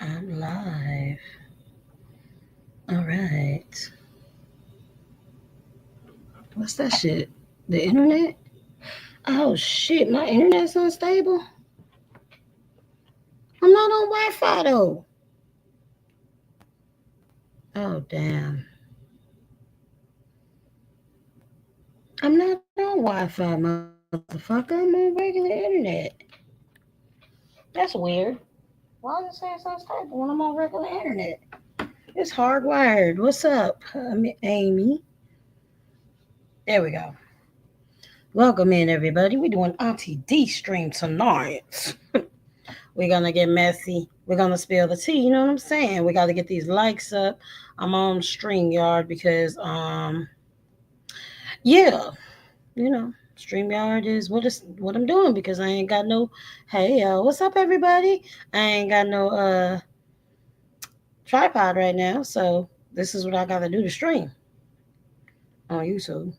I'm live. All right. What's that shit? The internet? Oh shit, my internet's unstable. I'm not on Wi-Fi though. Oh damn. I'm not on Wi-Fi, motherfucker. I'm on regular internet. That's weird. Why does it say it's unstable when I'm on regular internet? It's hardwired. What's up, Amy? There we go. Welcome in, everybody. We're doing Auntie Dee stream tonight. We're gonna get messy. We're gonna spill the tea. You know what I'm saying? We got to get these likes up. I'm on StreamYard because yeah, you know, StreamYard is what I'm doing because I ain't got no. Hey, what's up, everybody? I ain't got no tripod right now, so this is what I got to do to stream on YouTube.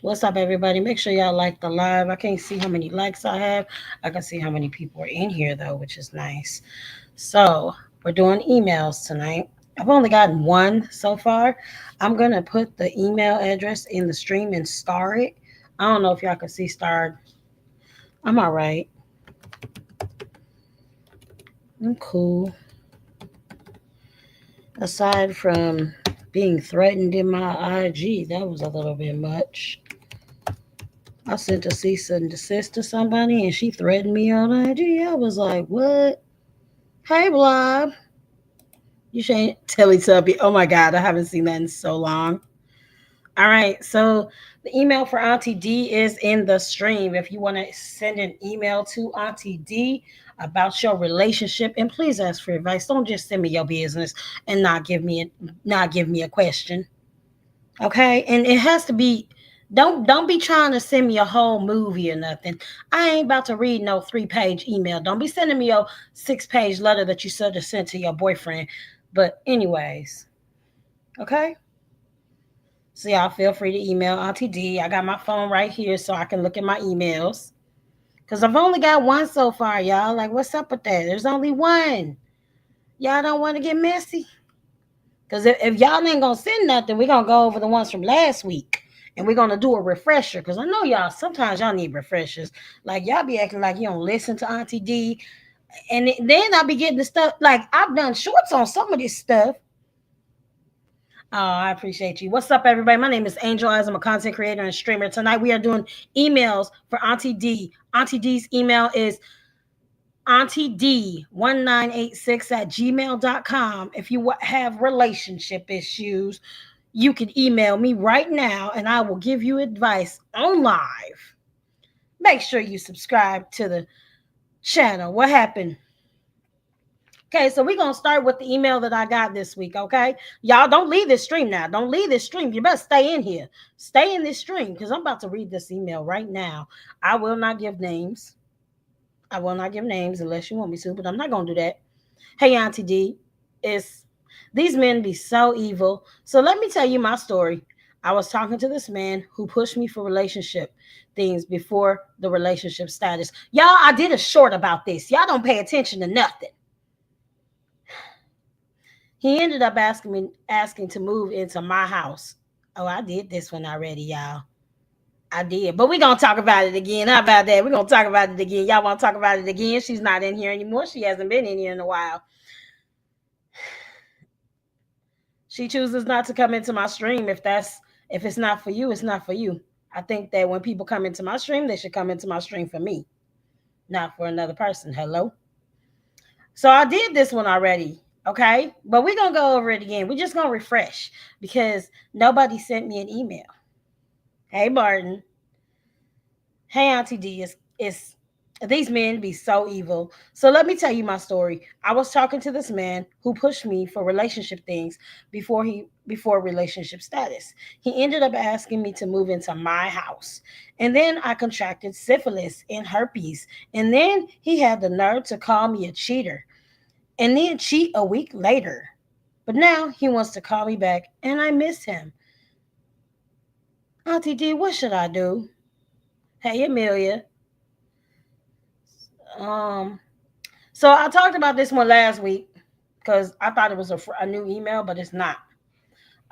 What's up, everybody? Make sure y'all like the live. I can't see how many likes I have. I can see how many people are in here though, which is nice. So we're doing emails tonight. I've only gotten one so far. I'm gonna put the email address in the stream and star it. I don't know if y'all can see starred. I'm all right. I'm cool. Aside from being threatened in my IG, that was a little bit much. I sent a cease and desist to somebody and she threatened me on IG. I was like, what? Hey, Blob. You should Teletubby. Oh my God, I haven't seen that in so long. All right, so the email for Auntie D is in the stream. If you want to send an email to Auntie D about your relationship, and please ask for advice. Don't just send me your business and not give me a question. Okay, and it has to be. Don't be trying to send me a whole movie or nothing. I ain't about to read no 3-page email. Don't be sending me your 6-page letter that you should have sent to your boyfriend. But anyways, okay. So y'all feel free to email Auntie D. I got my phone right here so I can look at my emails. Cause I've only got one so far, y'all. Like, what's up with that? There's only one. Y'all don't want to get messy. Cause if y'all ain't gonna send nothing, we're gonna go over the ones from last week. And we're gonna do a refresher. Cause I know y'all sometimes y'all need refreshers. Like y'all be acting like you don't listen to Auntie D. And then I'll be getting the stuff like I've done shorts on some of this stuff. Oh, I appreciate you. What's up, everybody? My name is Angel Eyes. I'm a content creator and streamer. Tonight we are doing emails for Auntie D. Auntie D's email is auntied1986 at gmail.com. If you have relationship issues, you can email me right now and I will give you advice on live. Make sure you subscribe to the channel. What happened? Okay, so we're gonna start with the email that I got this week. Okay, y'all don't leave this stream now. Don't leave this stream. You better stay in here. Stay in this stream because I'm about to read this email right now. I will not give names. I will not give names unless you want me to, but I'm not gonna do that. Hey, Auntie D, it's these men be so evil. So let me tell you my story. I was talking to this man who pushed me for relationship things before the relationship status. Y'all, I did a short about this. Y'all don't pay attention to nothing. He ended up asking to move into my house. Oh, I did this one already, y'all. I did. But we're gonna talk about it again. How about that? We're gonna talk about it again. Y'all wanna talk about it again? She's not in here anymore. She hasn't been in here in a while. She chooses not to come into my stream. If it's not for you, it's not for you. I think that when people come into my stream, they should come into my stream for me, not for another person. Hello? So I did this one already. Okay. But we're going to go over it again. We're just going to refresh because nobody sent me an email. Hey, Martin. Hey, Auntie D. It's these men be so evil. So let me tell you my story. I was talking to this man who pushed me for relationship things before relationship status. He ended up asking me to move into my house. And then I contracted syphilis and herpes. And then he had the nerve to call me a cheater and then cheat a week later. But now he wants to call me back and I miss him. Auntie D, what should I do? Hey, Amelia. Um, so I talked about this one last week. because I thought it was a new email, but it's not.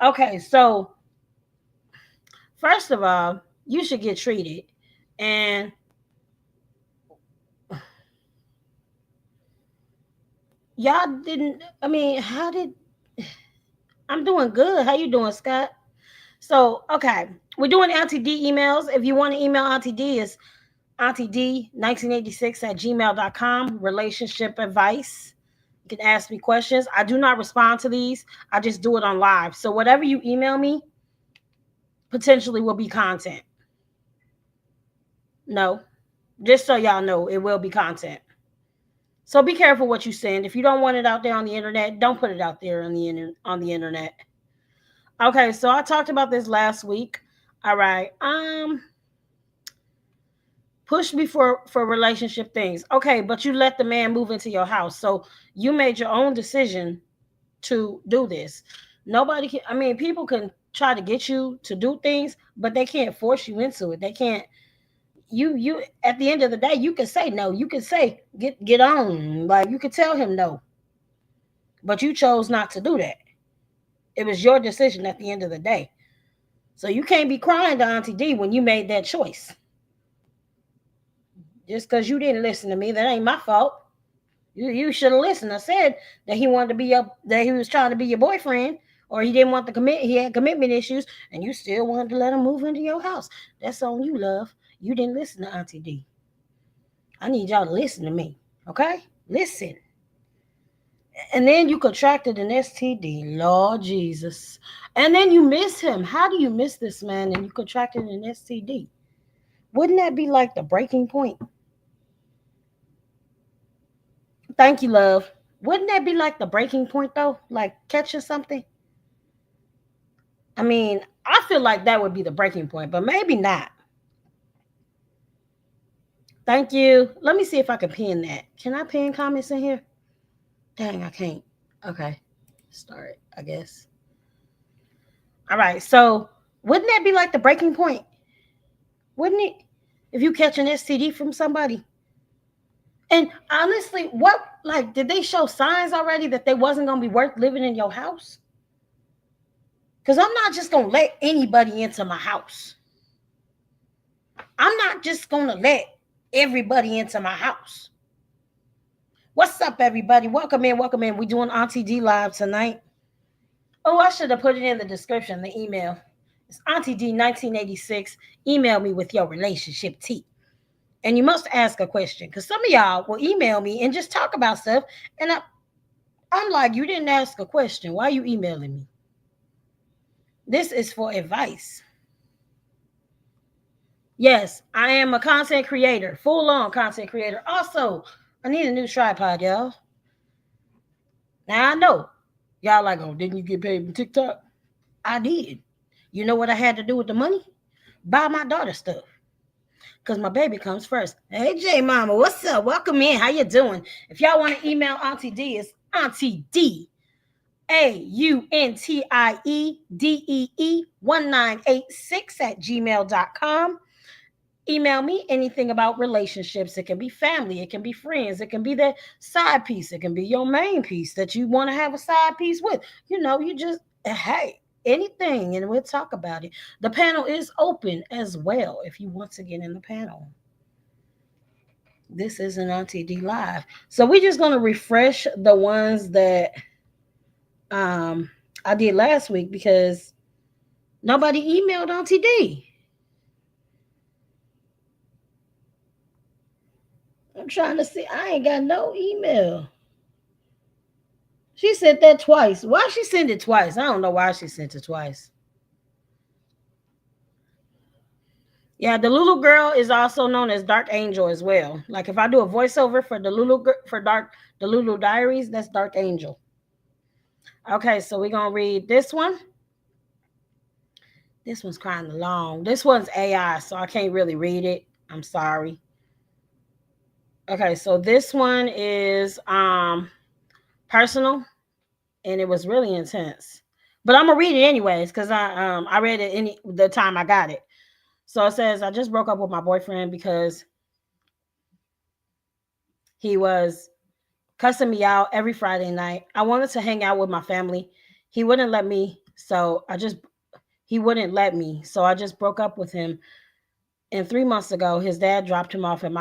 Okay, so first of all, you should get treated. And y'all didn't, I mean, how did, I'm doing good. How you doing, Scott? So, okay, we're doing Auntie D emails. If you want to email Auntie D, it's Auntie D 1986 at gmail.com. Relationship advice. You can ask me questions. I do not respond to these. I just do it on live. So whatever you email me potentially will be content. No, just so y'all know, it will be content. So be careful what you send. If you don't want it out there on the internet, don't put it out there on the internet. Okay, so I talked about this last week. All right. Push me for relationship things. Okay, but you let the man move into your house. So you made your own decision to do this. Nobody can, I mean, people can try to get you to do things, but they can't force you into it. They can't, you at the end of the day, you can say no. You can say get on. Like, you could tell him no. But you chose not to do that. It was your decision at the end of the day. So you can't be crying to Auntie D when you made that choice. Just because you didn't listen to me, that ain't my fault. You should have listened. I said that he wanted to be that he was trying to be your boyfriend, or he didn't want the commit. He had commitment issues, and you still wanted to let him move into your house. That's on you, love. You didn't listen to Auntie D. I need y'all to listen to me, okay? Listen. And then you contracted an STD, Lord Jesus. And then you miss him. How do you miss this man and you contracted an STD? Wouldn't that be like the breaking point? Thank you, love. Wouldn't that be like the breaking point though? Like catching something? I mean, I feel like that would be the breaking point, but maybe not. Thank you. Let me see if I can pin that. Can I pin comments in here? Dang, I can't. Okay. Start, I guess. All right. So wouldn't that be like the breaking point? Wouldn't it? If you catch an STD from somebody. And honestly, what like did they show signs already that they wasn't gonna be worth living in your house? Because I'm not just gonna let anybody into my house. I'm not just gonna let everybody into my house. What's up, everybody? Welcome in, welcome in. We doing Auntie D live tonight. Oh, I should have put it in the description, the email. It's Auntie D 1986. Email me with your relationship tea. And you must ask a question, because some of y'all will email me and just talk about stuff. And I'm like, you didn't ask a question. Why are you emailing me? This is for advice. Yes, I am a content creator, full on content creator. Also, I need a new tripod, y'all. Now I know y'all like, oh, didn't you get paid from TikTok? I did. You know what I had to do with the money? Buy my daughter stuff. Because my baby comes first. Hey, J Mama, what's up? Welcome in. How you doing? If y'all want to email Auntie D, it's Auntie D, AUNTIEDEE 1986 at gmail.com. Email me anything about relationships. It can be family, it can be friends, it can be that side piece, it can be your main piece that you want to have a side piece with. You just, hey, anything, and we'll talk about it. The panel is open as well if you want to get in the panel. This is an Auntie D live. So we're just gonna refresh the ones that um I did last week because nobody emailed Auntie D. I'm trying to see. I ain't got no email. She sent that twice. Why she sent it twice? I don't know why she sent it twice. Yeah, the Lulu girl is also known as Dark Angel as well. Like if I do a voiceover for the Lulu Diaries, that's Dark Angel. Okay, so we're gonna read this one. This one's kind of long. This one's AI, so I can't really read it. I'm sorry. Okay, so this one is personal, and it was really intense. But I'm gonna read it anyways because I read it any the time I got it. So it says I just broke up with my boyfriend because he was cussing me out every Friday night. I wanted to hang out with my family. He wouldn't let me, so I just he wouldn't let me. So I just broke up with him. And 3 months ago, his dad dropped him off at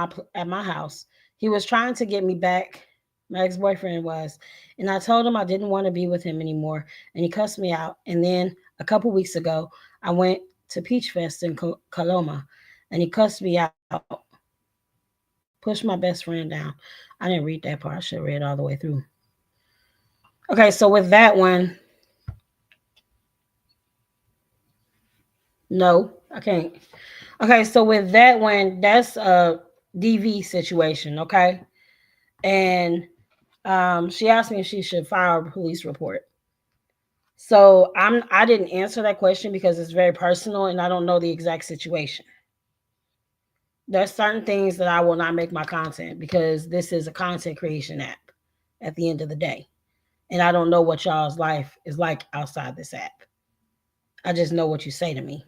my house. He was trying to get me back. My ex-boyfriend was, and I told him I didn't want to be with him anymore, and he cussed me out. And then a couple weeks ago, I went to Peach Fest in Coloma, and he cussed me out, pushed my best friend down. I didn't read that part. I should have read all the way through. Okay, so with that one, no, I can't. Okay, so with that one, that's a DV situation. Okay, and she asked me if she should file a police report. So I didn't answer that question because it's very personal and I don't know the exact situation. There's certain things that I will not make my content because this is a content creation app at the end of the day. And I don't know what y'all's life is like outside this app. I just know what you say to me.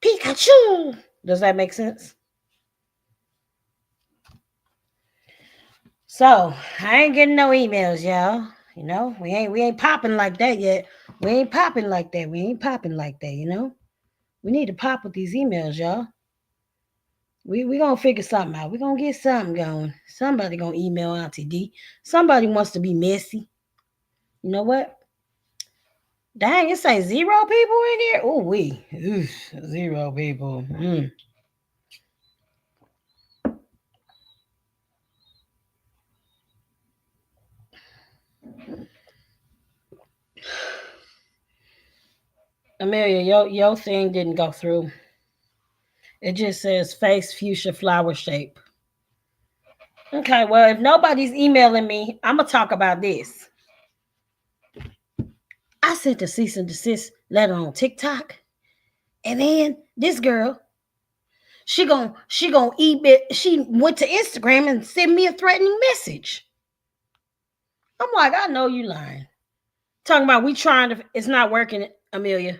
Pikachu! Does that make sense? So I ain't getting no emails, y'all. We ain't popping like that yet. We ain't popping like that. We ain't popping like that. We need to pop with these emails, y'all. We gonna figure something out. We gonna get something going. Somebody gonna email Auntie D. Somebody wants to be messy. You know what? Dang, it say 0 people in here. Oh, 0 people. Amelia, your thing didn't go through. It just says face fuchsia flower shape. Okay, well, if nobody's emailing me, I'm gonna talk about this. I sent a cease and desist letter on TikTok, and then this girl, she gonna email. She went to Instagram and sent me a threatening message. I'm like, I know you lying. Talking about we trying to. It's not working, Amelia.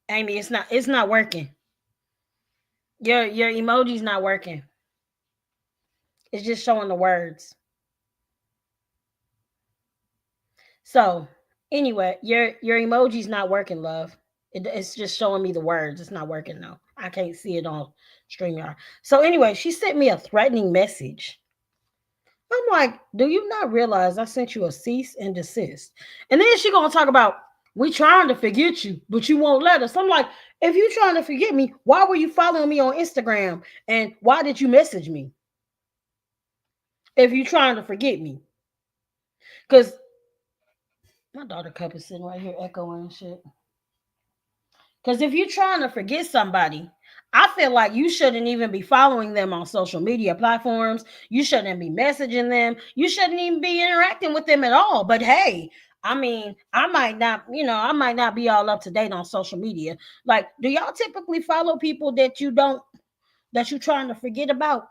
Amy, it's not working. Your emoji's not working. It's just showing the words. So anyway, your emoji's not working, love. It's just showing me the words. It's not working though. I can't see it on StreamYard. So anyway, she sent me a threatening message. I'm like, do you not realize I sent you a cease and desist? And then she gonna talk about we trying to forget you, but you won't let us. I'm like, if you trying to forget me, why were you following me on Instagram? And why did you message me? If you trying to forget me. Because my daughter cup is sitting right here echoing and shit. Because if you're trying to forget somebody, I feel like you shouldn't even be following them on social media platforms. You shouldn't be messaging them. You shouldn't even be interacting with them at all. But hey, I mean, I might not be all up to date on social media. Like, do y'all typically follow people that you're trying to forget about?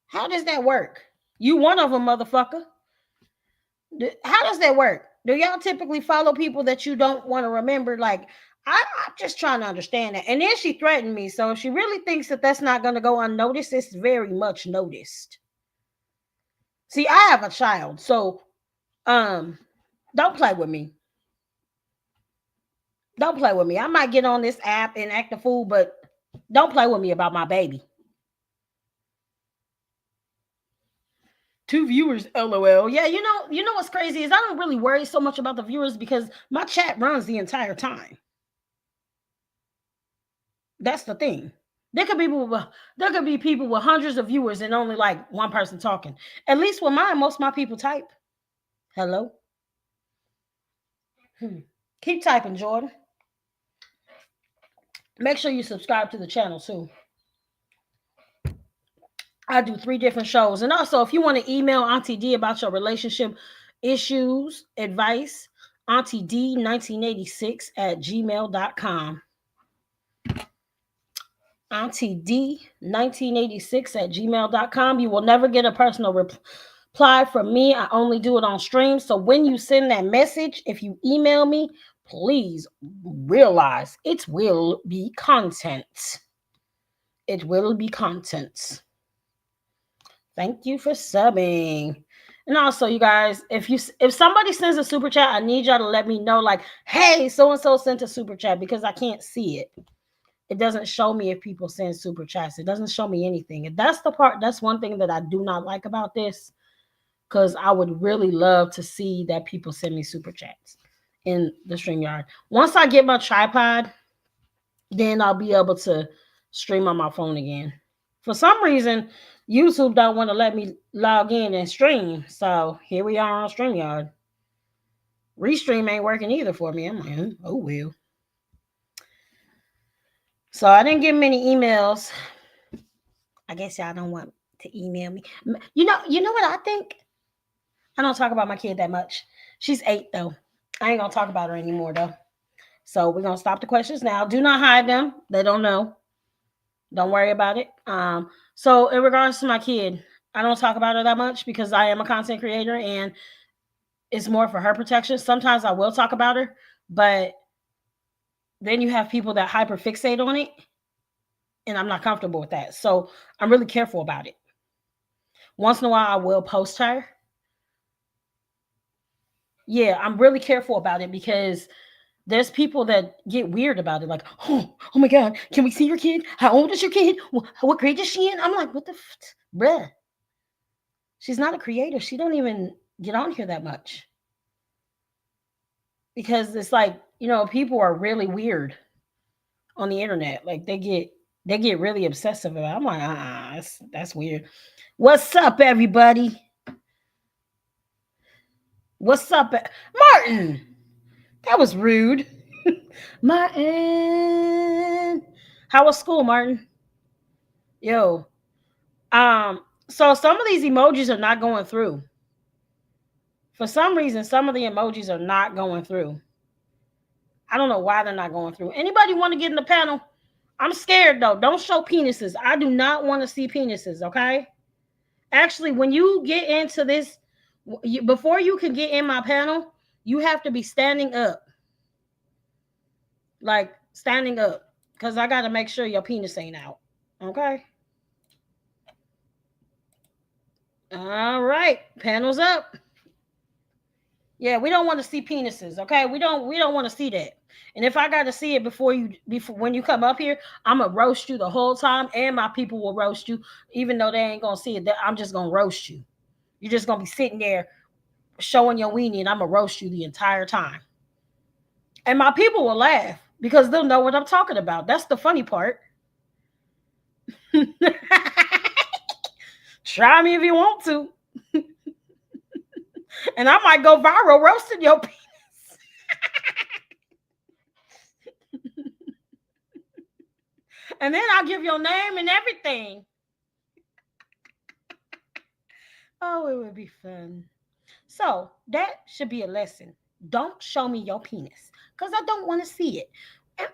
How does that work? You one of them, motherfucker. How does that work? Do y'all typically follow people that you don't want to remember? Like, I'm just trying to understand that. And then she threatened me. So if she really thinks that that's not going to go unnoticed, it's very much noticed. See, I have a child. So um, don't play with me. Don't play with me. I might get on this app and act a fool, but don't play with me about my baby. 2 viewers, lol. Yeah, you know what's crazy is I don't really worry so much about the viewers because my chat runs the entire time. That's the thing. There could be people with hundreds of viewers and only like one person talking. At least with mine, most of my people type. Hello. Keep typing, Jordan. Make sure you subscribe to the channel too. I do 3 different shows. And also, if you want to email Auntie D about your relationship issues, advice, Auntie D 1986 at gmail.com. Auntie D 1986 at gmail.com. You will never get a personal reply from me. I only do it on stream. So when you send that message, if you email me, please realize it will be content. It will be content. Thank you for subbing. And also, you guys, if somebody sends a super chat, I need y'all to let me know, like, hey, so and so sent a super chat because I can't see it. It doesn't show me if people send super chats. It doesn't show me anything. And that's the part. That's one thing that I do not like about this, because I would really love to see that people send me super chats in the StreamYard. Once I get my tripod, then I'll be able to stream on my phone again. For some reason, YouTube don't want to let me log in and stream. So here we are on StreamYard. Restream ain't working either for me. I'm like, oh well. So I didn't get many emails. I guess y'all don't want to email me. You know what I think? I don't talk about my kid that much. She's 8 though. I ain't gonna talk about her anymore though. So we're gonna stop the questions now. Do not hide them. They don't know. Don't worry about it. So in regards to my kid, I don't talk about her that much because I am a content creator and it's more for her protection. Sometimes I will talk about her, but then you have people that hyper fixate on it, and I'm not comfortable with that. So I'm really careful about it. Once in a while, I will post her. Yeah, I'm really careful about it because there's people that get weird about it. Like, oh my God, can we see your kid? How old is your kid? What grade is she in? I'm like, what the bruh? She's not a creator. She don't even get on here that much. Because it's like, people are really weird on the internet. Like they get really obsessive about it. I'm like, that's weird. What's up, everybody? What's up, Martin? That was rude. Martin. How was school, Martin? Yo. So some of these emojis are not going through. For some reason, some of the emojis are not going through. I don't know why they're not going through. Anybody want to get in the panel? I'm scared though. Don't show penises. I do not want to see penises, okay? Actually, when you get into this, before you can get in my panel, you have to be standing up. Like standing up. Because I got to make sure your penis ain't out. Okay? All right. Panels up. Yeah, we don't want to see penises, okay? We don't want to see that. And if I got to see it before when you come up here, I'm gonna roast you the whole time, and my people will roast you, even though they ain't gonna see it. I'm just gonna roast you. You're just gonna be sitting there showing your weenie, and I'm gonna roast you the entire time. And my people will laugh because they'll know what I'm talking about. That's the funny part. Try me if you want to. And I might go viral roasting your penis. And then I'll give your name and everything. Oh, it would be fun. So that should be a lesson. Don't show me your penis because I don't want to see it. And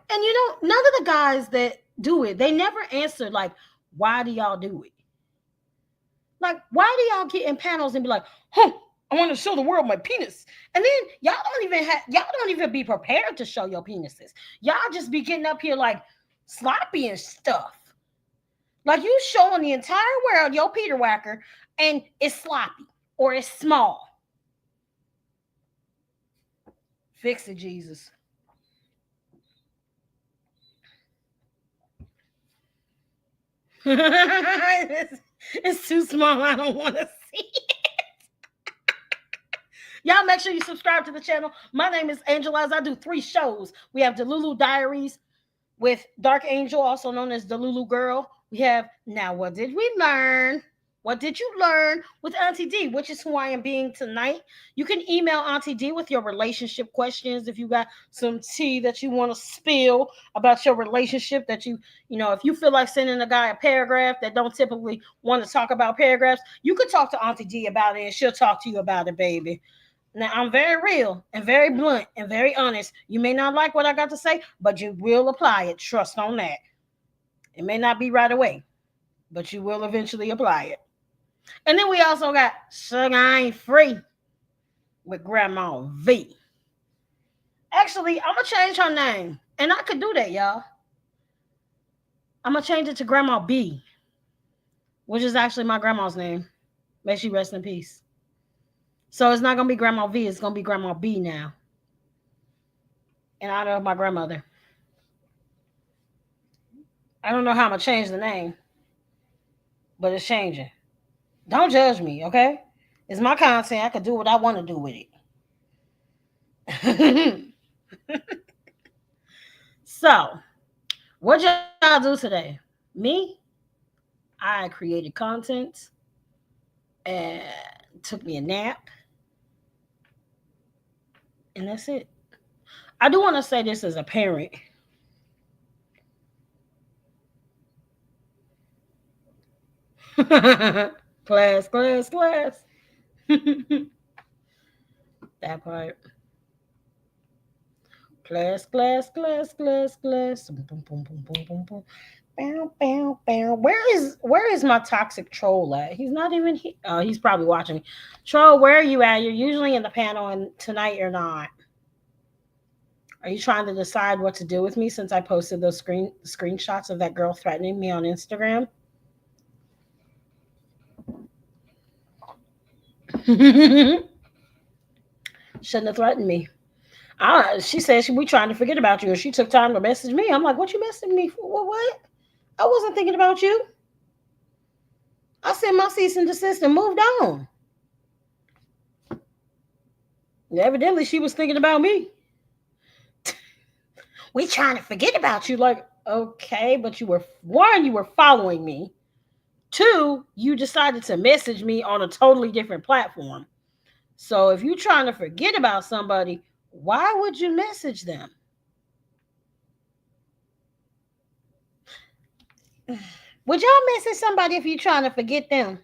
none of the guys that do it, they never answer like, why do y'all do it? Like, why do y'all get in panels and be like, I want to show the world my penis. And then y'all don't even be prepared to show your penises. Y'all just be getting up here like sloppy and stuff. Like you showing the entire world your Peter Whacker and it's sloppy or it's small. Fix it, Jesus. It's too small. I don't want to see it. Y'all make sure you subscribe to the channel. My name is Angela. I do 3 shows. We have Delulu Diaries with Dark Angel, also known as Delulu Girl. We have Now What Did We Learn? What did you learn with Auntie Dee, which is who I am being tonight? You can email Auntie Dee with your relationship questions if you got some tea that you want to spill about your relationship that if you feel like sending a guy a paragraph that don't typically want to talk about paragraphs, you could talk to Auntie Dee about it and she'll talk to you about it, baby. Now, I'm very real and very blunt and very honest. You may not like what I got to say, but you will apply it. Trust on that. It may not be right away, but you will eventually apply it. And then we also got Sugar Ain't Free with Grandma V. Actually, I'm going to change her name. And I could do that, y'all. I'm going to change it to Grandma B, which is actually my grandma's name. May she rest in peace. So it's not gonna be Grandma V. It's gonna be Grandma B now, in honor of my grandmother. I don't know how I'm gonna change the name, but it's changing. Don't judge me, okay? It's my content. I can do what I want to do with it. So, what y'all do today? Me, I created content and took me a nap, and that's it. I do want to say this as a parent. Class, class, class. That part. Class, class, class, class, class. Boom, boom, boom, boom, boom, boom. Bow, bow, bow. Where is my toxic troll at? He's not even here. Oh, he's probably watching me. Troll, where are you at? You're usually in the panel, and tonight you're not. Are you trying to decide what to do with me since I posted those screenshots of that girl threatening me on Instagram? Shouldn't have threatened me. She said we trying to forget about you, and she took time to message me. I'm like, what you messaging me for? What? I wasn't thinking about you. I sent my cease and desist and moved on. Evidently, she was thinking about me. We trying to forget about you. Like, okay, but you were one, you were following me. Two, you decided to message me on a totally different platform. So if you're trying to forget about somebody, why would you message them? Would y'all message somebody if you're trying to forget them?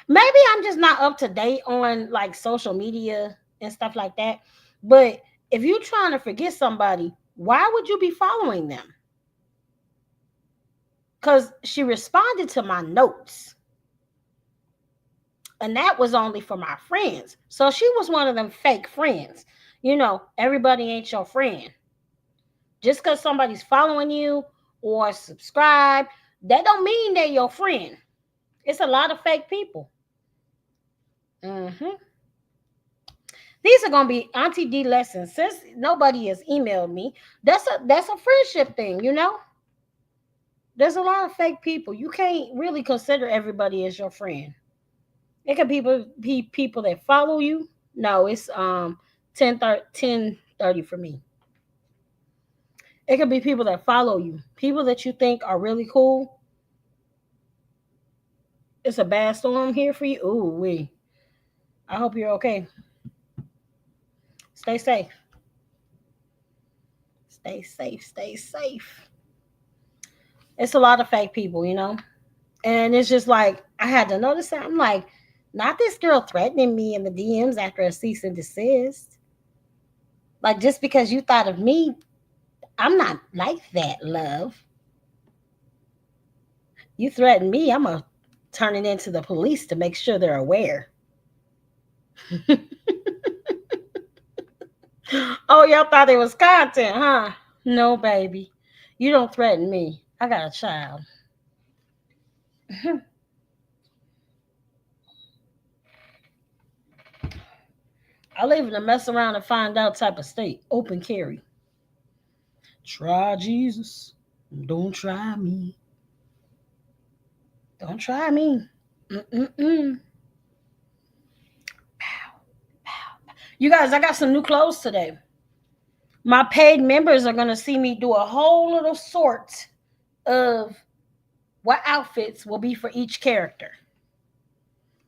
Maybe I'm just not up to date on like social media and stuff like that. But if you're trying to forget somebody, why would you be following them? Because she responded to my notes. And that was only for my friends. So she was one of them fake friends. You know, everybody ain't your friend. Just because somebody's following you or subscribe, that don't mean they're your friend. It's a lot of fake people. Mm-hmm. These are gonna be Auntie D lessons. Since nobody has emailed me, that's a friendship thing, you know. There's a lot of fake people. You can't really consider everybody as your friend. It could be people that follow you. No, it's 10:30 for me. It could be people that follow you, people that you think are really cool. It's a bad storm here for you. Ooh, wee. I hope you're okay. Stay safe. Stay safe. Stay safe. It's a lot of fake people, you know? And it's just like, I had to notice that. I'm like, not this girl threatening me in the DMs after a cease and desist. Like, just because you thought of me, I'm not like that, love. You threaten me, I'm going to turn it into the police to make sure they're aware. Oh, y'all thought it was content, huh? No, baby. You don't threaten me. I got a child. I live in a mess around and find out type of state. Open carry. Try Jesus. Don't try me. Don't try me. Mm-mm-mm. You guys, I got some new clothes today. My paid members are going to see me do a whole little sort of what outfits will be for each character.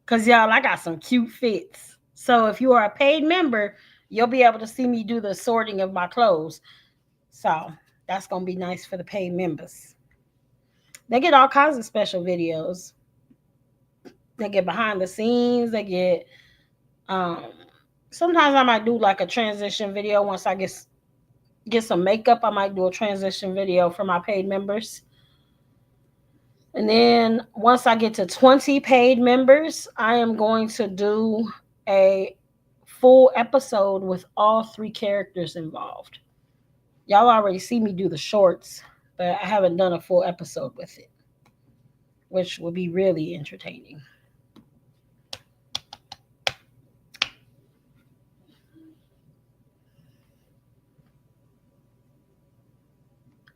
Because, y'all, I got some cute fits. So if you are a paid member, you'll be able to see me do the sorting of my clothes. So that's going to be nice for the paid members. They get all kinds of special videos. They get behind the scenes. They get, um, sometimes I might do like a transition video once I get some makeup. I might do a transition video for my paid members. And then once I get to 20 paid members, I am going to do a full episode with all 3 characters involved. Y'all already see me do the shorts, but I haven't done a full episode with it. which would be really entertaining.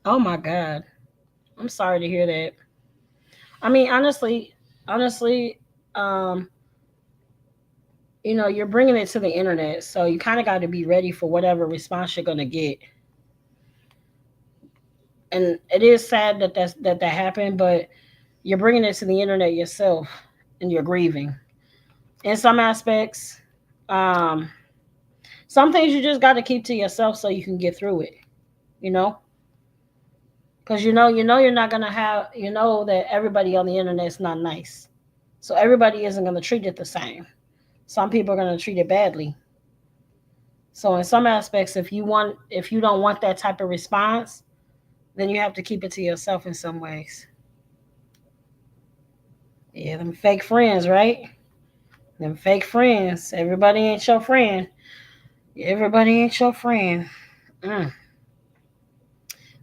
Oh my God. I'm sorry to hear that. I mean, honestly, um, you're bringing it to the internet, so you kind of got to be ready for whatever response you're gonna get. And it is sad that happened, but you're bringing it to the internet yourself, and you're grieving. In some aspects, um, some things you just got to keep to yourself so you can get through it. You know, because you're not gonna have that everybody on the internet is not nice, so everybody isn't gonna treat it the same. Some people are gonna treat it badly. So in some aspects, if you don't want that type of response, then you have to keep it to yourself in some ways. Yeah, them fake friends, right? Them fake friends. Everybody ain't your friend. Everybody ain't your friend. Mm.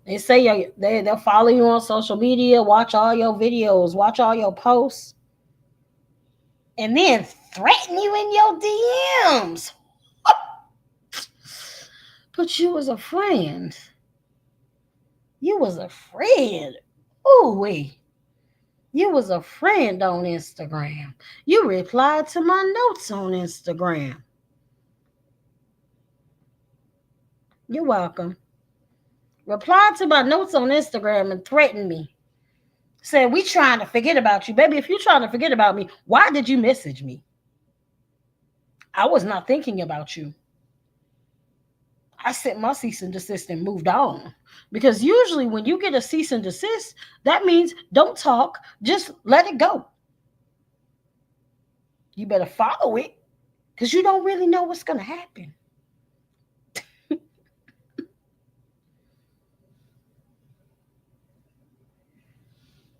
They say they'll follow you on social media, watch all your videos, watch all your posts, and then threaten you in your DMs. But you was a friend. You was a friend. Ooh wee. You was a friend on Instagram. You replied to my notes on Instagram. You're welcome. Replied to my notes on Instagram and threatened me. Said, we trying to forget about you. Baby, if you trying to forget about me, why did you message me? I was not thinking about you. I sent my cease and desist and moved on. Because usually when you get a cease and desist, that means don't talk, just let it go. You better follow it because you don't really know what's going to happen.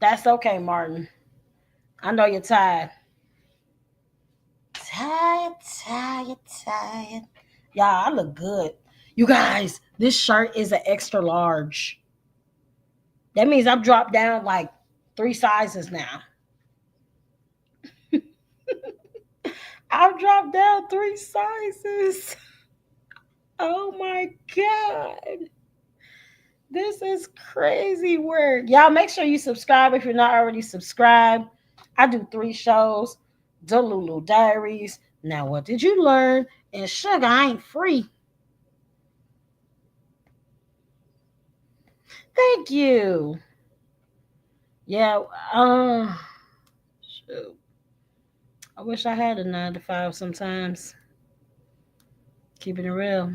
That's okay, Martin. I know you're tired. Tired, tired, tired. Yeah, I look good. You guys, this shirt is an extra large. That means I've dropped down like 3 sizes now. I've dropped down 3 sizes. Oh my God. This is crazy work. Y'all make sure you subscribe if you're not already subscribed. I do 3 shows. Delulu Diaries. Now what did you learn? And Sugar Ain't Free. Thank you. Yeah, shoot. I wish I had a 9 to 5 sometimes. Keeping it real.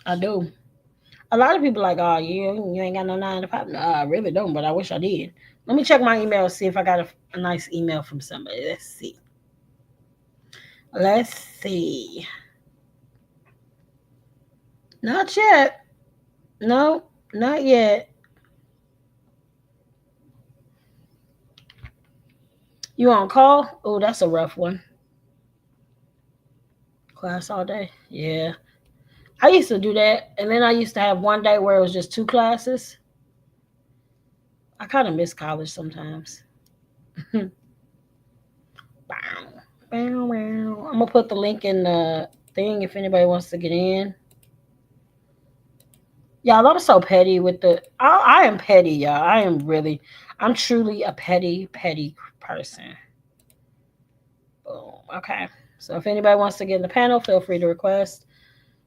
I do. A lot of people like, oh, you ain't got no 9 to 5. No, I really don't, but I wish I did. Let me check my email, see if I got a nice email from somebody. Let's see. Let's see. Not yet. No, not yet. You on call? Oh, that's a rough one. Class all day. Yeah. I used to do that. And then I used to have one day where it was just 2 classes. I kind of miss college sometimes. I'm gonna put the link in the thing if anybody wants to get in. Y'all, I'm so petty with the. I am petty, y'all. I'm truly a petty person. Boom. Okay. So if anybody wants to get in the panel, feel free to request.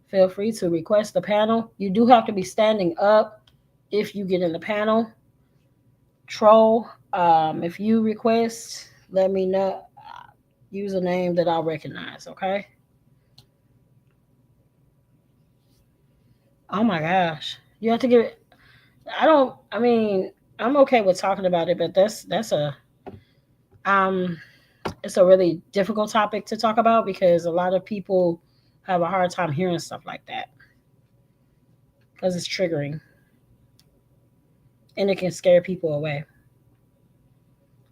Feel free to request the panel. You do have to be standing up if you get in the panel. Troll. If you request, let me know. Use a name that I'll recognize. Okay. Oh my gosh. You have to give it. I don't. I mean, I'm okay with talking about it, but that's a um, it's a really difficult topic to talk about because a lot of people have a hard time hearing stuff like that because it's triggering and it can scare people away.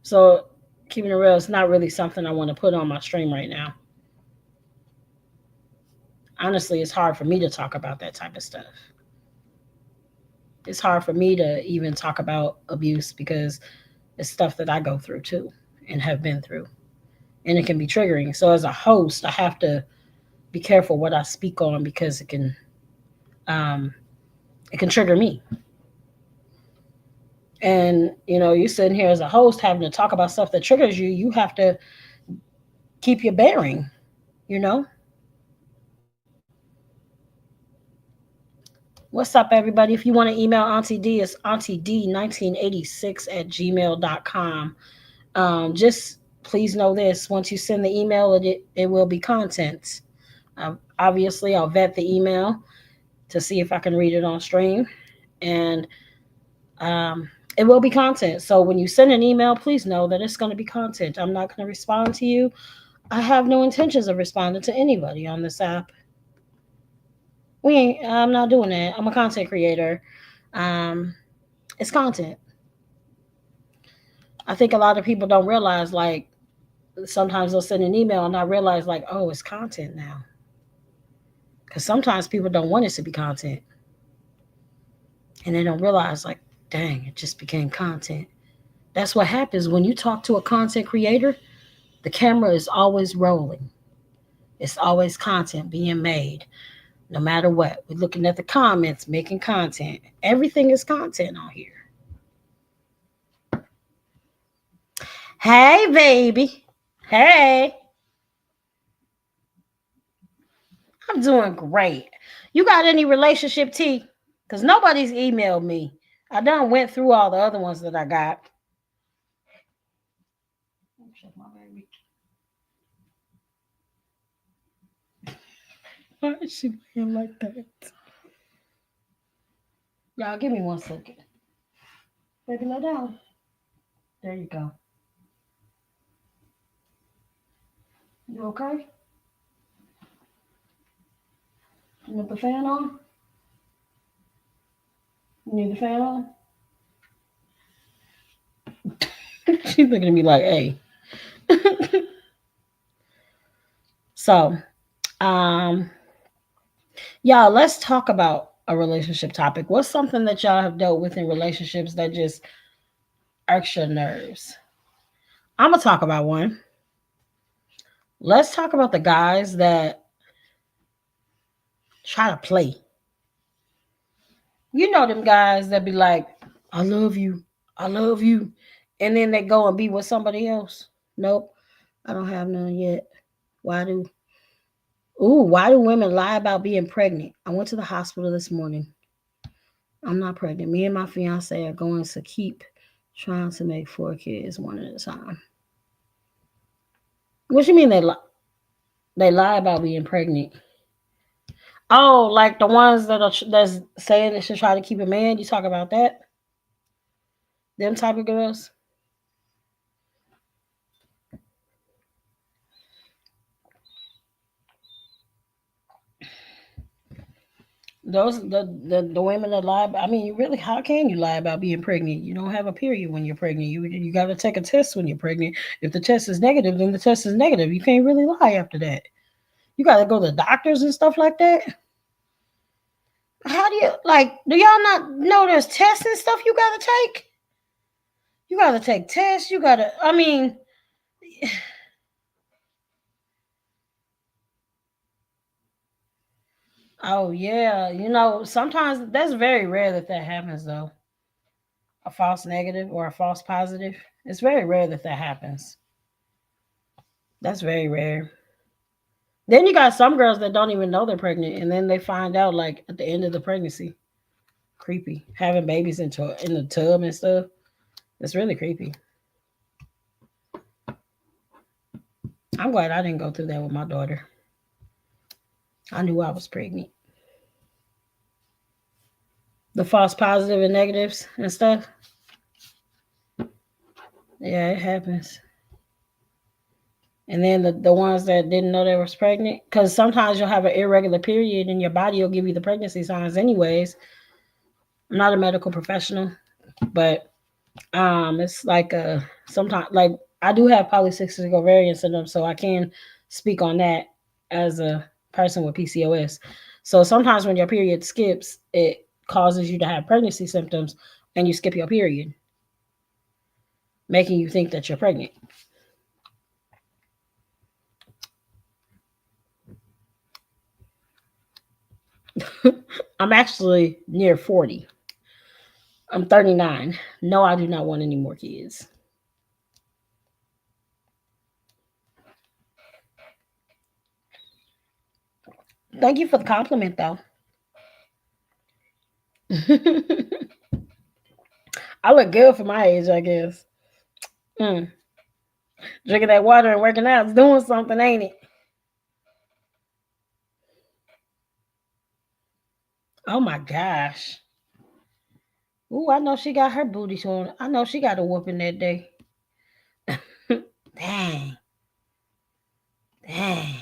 So keeping it real, it's not really something I want to put on my stream right now. Honestly, it's hard for me to talk about that type of stuff. it's hard for me to even talk about abuse because it's stuff that I go through too and have been through. And it can be triggering. So as a host, I have to be careful what I speak on because um it can trigger me. And you sitting here as a host having to talk about stuff that triggers you, you have to keep your bearing, you know? What's up, everybody? If you want to email Auntie D, it's Auntie D1986 at gmail.com. Just please know this: once you send the email, it will be content. Obviously, I'll vet the email to see if I can read it on stream, and it will be content. So when you send an email, please know that it's going to be content. I'm not going to respond to you. I have no intentions of responding to anybody on this app. I'm not doing that. I'm a content creator. Um, it's content. I think a lot of people don't realize, like, sometimes they'll send an email and I realize, like, oh, it's content now. Because sometimes people don't want it to be content. And they don't realize, like, dang, it just became content. That's what happens when you talk to a content creator. The camera is always rolling. It's always content being made, no matter what. We're looking at the comments, making content. Everything is content on here. Hey, baby. Hey. I'm doing great. You got any relationship tea? Because nobody's emailed me. I done went through all the other ones that I got. Check my baby. Why is she being like that? Y'all, give me 1 second. Baby, lay down. There you go. You okay? You want the fan on? You need the fan on? She's looking at me like, hey. So, um, y'all, let's talk about a relationship topic. What's something that y'all have dealt with in relationships that just irks your nerves? I'm gonna talk about one. Let's talk about the guys that try to play. You know them guys that be like, I love you, I love you, and then they go and be with somebody else. Nope, I don't have none yet. Why do why do women lie about being pregnant? I went to the hospital this morning. I'm not pregnant. Me and my fiance are going to keep trying to make 4 kids one at a time. What you mean they lie? They lie about being pregnant. Oh, like the ones that's saying they should try to keep a man. You talk about that? Them type of girls. Those the women that lie. I mean, you really, how can you lie about being pregnant? You don't have a period when you're pregnant. You got to take a test when you're pregnant. If the test is negative, then the test is negative. You can't really lie after that. You got to go to doctors and stuff like that. How do you like? Do y'all not know there's tests and stuff you got to take? You got to take tests. You got to. I mean, oh yeah. Sometimes that's very rare that happens though. A false negative or a false positive. It's very rare that happens. That's very rare. Then you got some girls that don't even know they're pregnant, and then they find out like at the end of the pregnancy. Creepy. Having babies in the tub and stuff. It's really creepy. I'm glad I didn't go through that with my daughter. I knew I was pregnant. The false positive and negatives and stuff. Yeah, it happens. And then the ones that didn't know they was pregnant, because sometimes you'll have an irregular period and your body will give you the pregnancy signs anyways. I'm not a medical professional, but it's like sometimes like I do have polycystic ovarian syndrome, so I can speak on that as a person with PCOS. So sometimes when your period skips, it causes you to have pregnancy symptoms and you skip your period, making you think that you're pregnant. I'm actually near 40. I'm 39. No, I do not want any more kids. Thank you for the compliment, though. I look good for my age, I guess. Mm. Drinking that water and working out is doing something, ain't it? Oh my gosh. Ooh, I know she got her booty showing. I know she got a whooping that day. Dang, dang.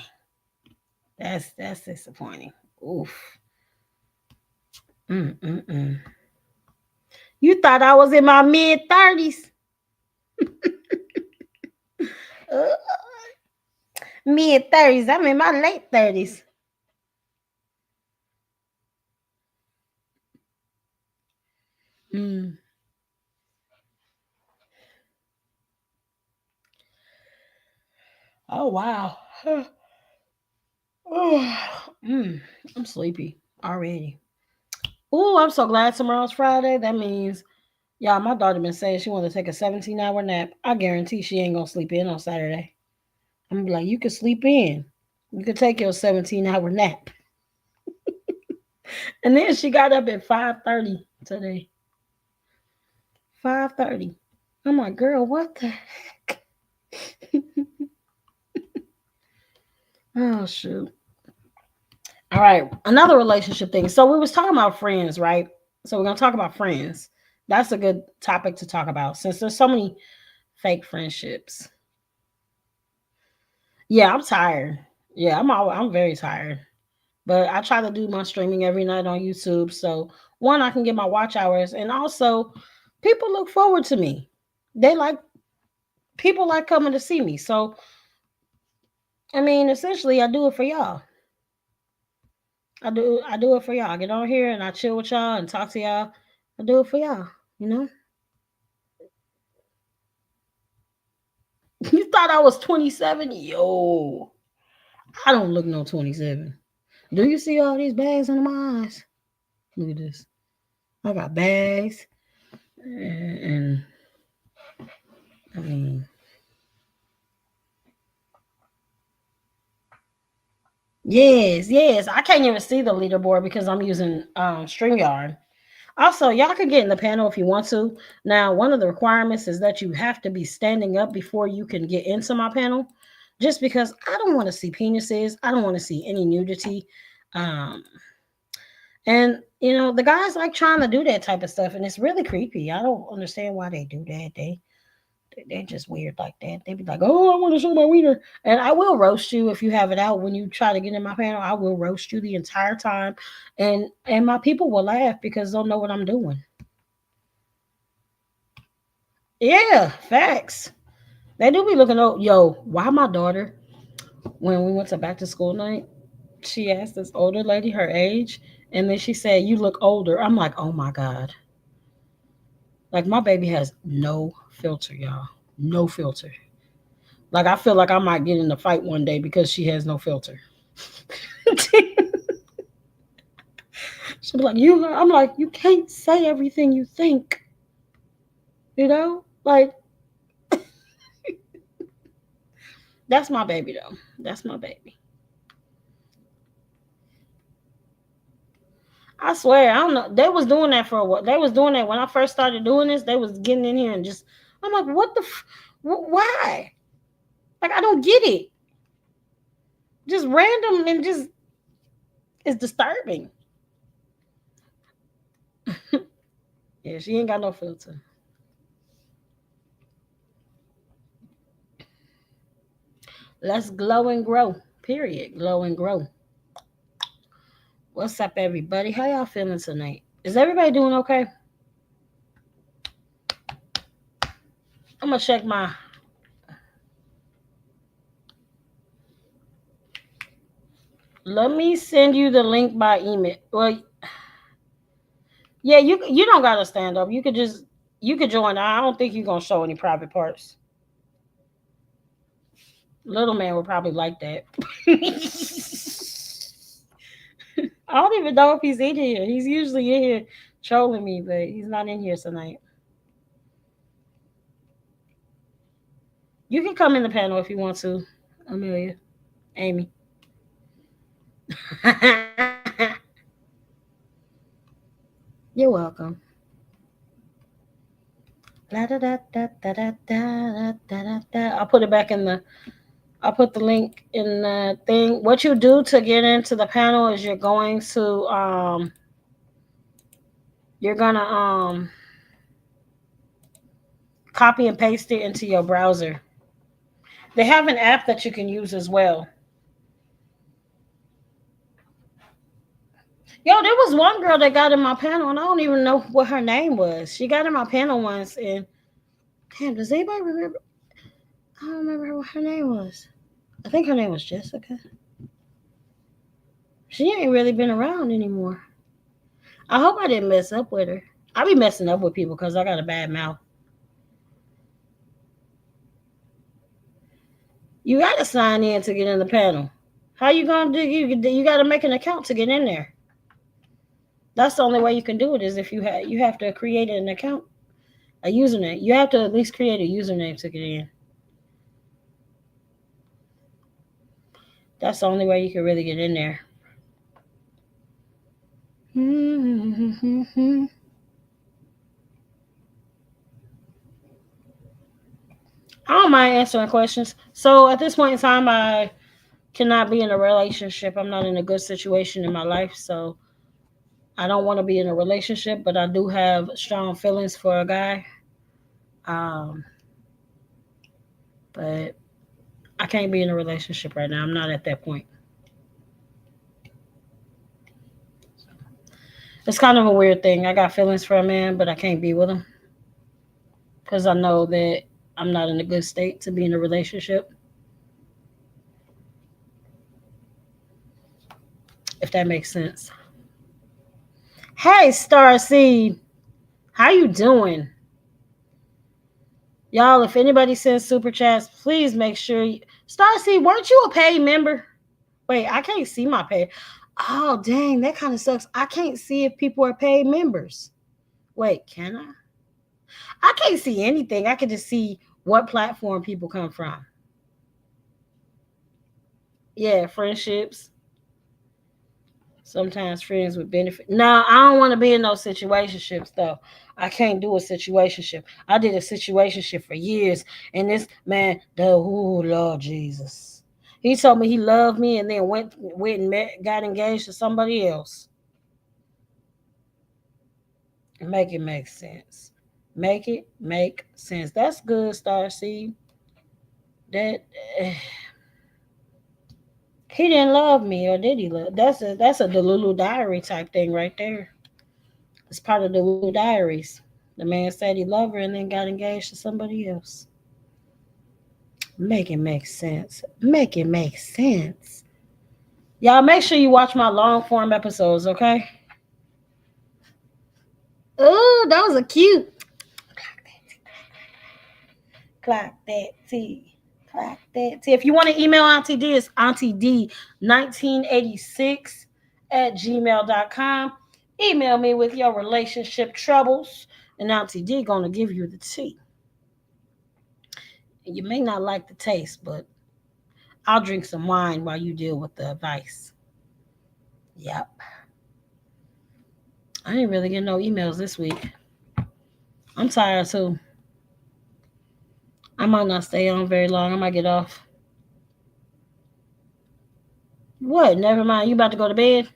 That's disappointing. Oof. Mm. You thought I was in my mid 30s. Uh, mid 30s. I'm in my late 30s. Mm. Oh wow. mm. I'm sleepy already. Ooh, I'm so glad tomorrow's Friday. That means, yeah, my daughter been saying she want to take a 17-hour nap. I guarantee she ain't gonna sleep in on Saturday. I'm gonna be like, you can sleep in. You can take your 17-hour nap. And then she got up at 5:30 today. 5:30. I'm like, girl, what the heck? Oh shoot. All right, another relationship thing. So we was talking about friends, right? So we're gonna talk about friends. That's a good topic to talk about since there's so many fake friendships. Yeah, I'm tired. Yeah, I'm very tired. But I try to do my streaming every night on YouTube. So one, I can get my watch hours, and also people look forward to me. They like people like coming to see me. So I mean, essentially, I do it for y'all. I do it for y'all. I get on here and I chill with y'all and talk to y'all. I do it for y'all. You know. You thought I was 27? Yo, I don't look no 27. Do you see all these bags under my eyes? Look at this. I got bags, and I mean, yes. I can't even see the leaderboard because I'm using StreamYard. Also, y'all can get in the panel if you want to. Now, one of the requirements is that you have to be standing up before you can get into my panel, just because I don't want to see penises. I don't want to see any nudity. Um, and the guys like trying to do that type of stuff, and it's really creepy. I don't understand why they do that. They're just weird like that. They be like, "Oh, I want to show my wiener," and I will roast you if you have it out when you try to get in my panel. I will roast you the entire time, and my people will laugh because they'll know what I'm doing. Yeah, facts. They do be looking. Oh, yo, why my daughter when we went to back to school night, she asked this older lady her age, and then she said, "You look older." I'm like, "Oh my god!" Like my baby has no filter, y'all. No filter. Like I feel like I might get in a fight one day because she has no filter. She'll be like, "You." I'm like, "You can't say everything you think." Like that's my baby though. That's my baby. I swear, I don't know. They was doing that for a while. They was doing that when I first started doing this. They was getting in here and just. I'm like, what the? Why? Like, I don't get it. Just random and just it's disturbing. Yeah, she ain't got no filter. Let's glow and grow. Period. Glow and grow. What's up, everybody? How y'all feeling tonight? Is everybody doing okay? I'm gonna check my. Let me send you the link by email. Well, Yeah, you don't gotta stand up. You could join. I don't think you're gonna show any private parts. Little man would probably like that. I don't even know if he's in here. He's usually in here trolling me, but he's not in here tonight. You can come in the panel if you want to, Amelia, Amy. You're welcome. Da, da, da, da, da, da, da, da, da, da. I'll put it back in the. I'll put the link in the thing. What you do to get into the panel is you're gonna copy and paste it into your browser. They have an app that you can use as well. Yo, there was one girl that got in my panel, and I don't even know what her name was. She got in my panel once, and damn, does anybody remember? I don't remember what her name was. I think her name was Jessica. She ain't really been around anymore. I hope I didn't mess up with her. I be messing up with people because I got a bad mouth. You got to sign in to get in the panel. How you gonna do? You got to make an account to get in there. That's the only way you can do it is if you have to create an account, a username. You have to at least create a username to get in. That's the only way you can really get in there. I don't mind answering questions. So at this point in time, I cannot be in a relationship. I'm not in a good situation in my life, so I don't want to be in a relationship. But I do have strong feelings for a guy. Um, but I can't be in a relationship right now. I'm not at that point. It's kind of a weird thing. I got feelings for a man, but I can't be with him because I know that I'm not in a good state to be in a relationship. If that makes sense. Hey, Starseed, how you doing? Y'all, if anybody sends super chats, please make sure Starseed, weren't you a paid member? Wait, I can't see my pay. Oh, dang, that kind of sucks. I can't see if people are paid members. Wait, can I? I can't see anything. I can just see what platform people come from. Yeah, friendships. Sometimes friends with benefit. No, I don't want to be in those situationships though. I can't do a situationship. I did a situationship for years, and this man, the oh Lord Jesus, he told me he loved me, and then went and got engaged to somebody else. Make it make sense. Make it make sense. That's good, Star Seed. That he didn't love me, or did he love? That's a Delulu Diary type thing right there. It's part of the Delulu Diaries. The man said he loved her and then got engaged to somebody else. Make it make sense. Make it make sense. Y'all make sure you watch my long form episodes, okay? Oh, those are cute. Clock that T. Clock that T. If you want to email Auntie D, it's Auntie D 1986 at gmail.com. Email me with your relationship troubles, and Auntie D gonna give you the tea. You may not like the taste, but I'll drink some wine while you deal with the advice. Yep. I didn't really get no emails this week. I'm tired too. I might not stay on very long. I might get off. What? Never mind. You about to go to bed?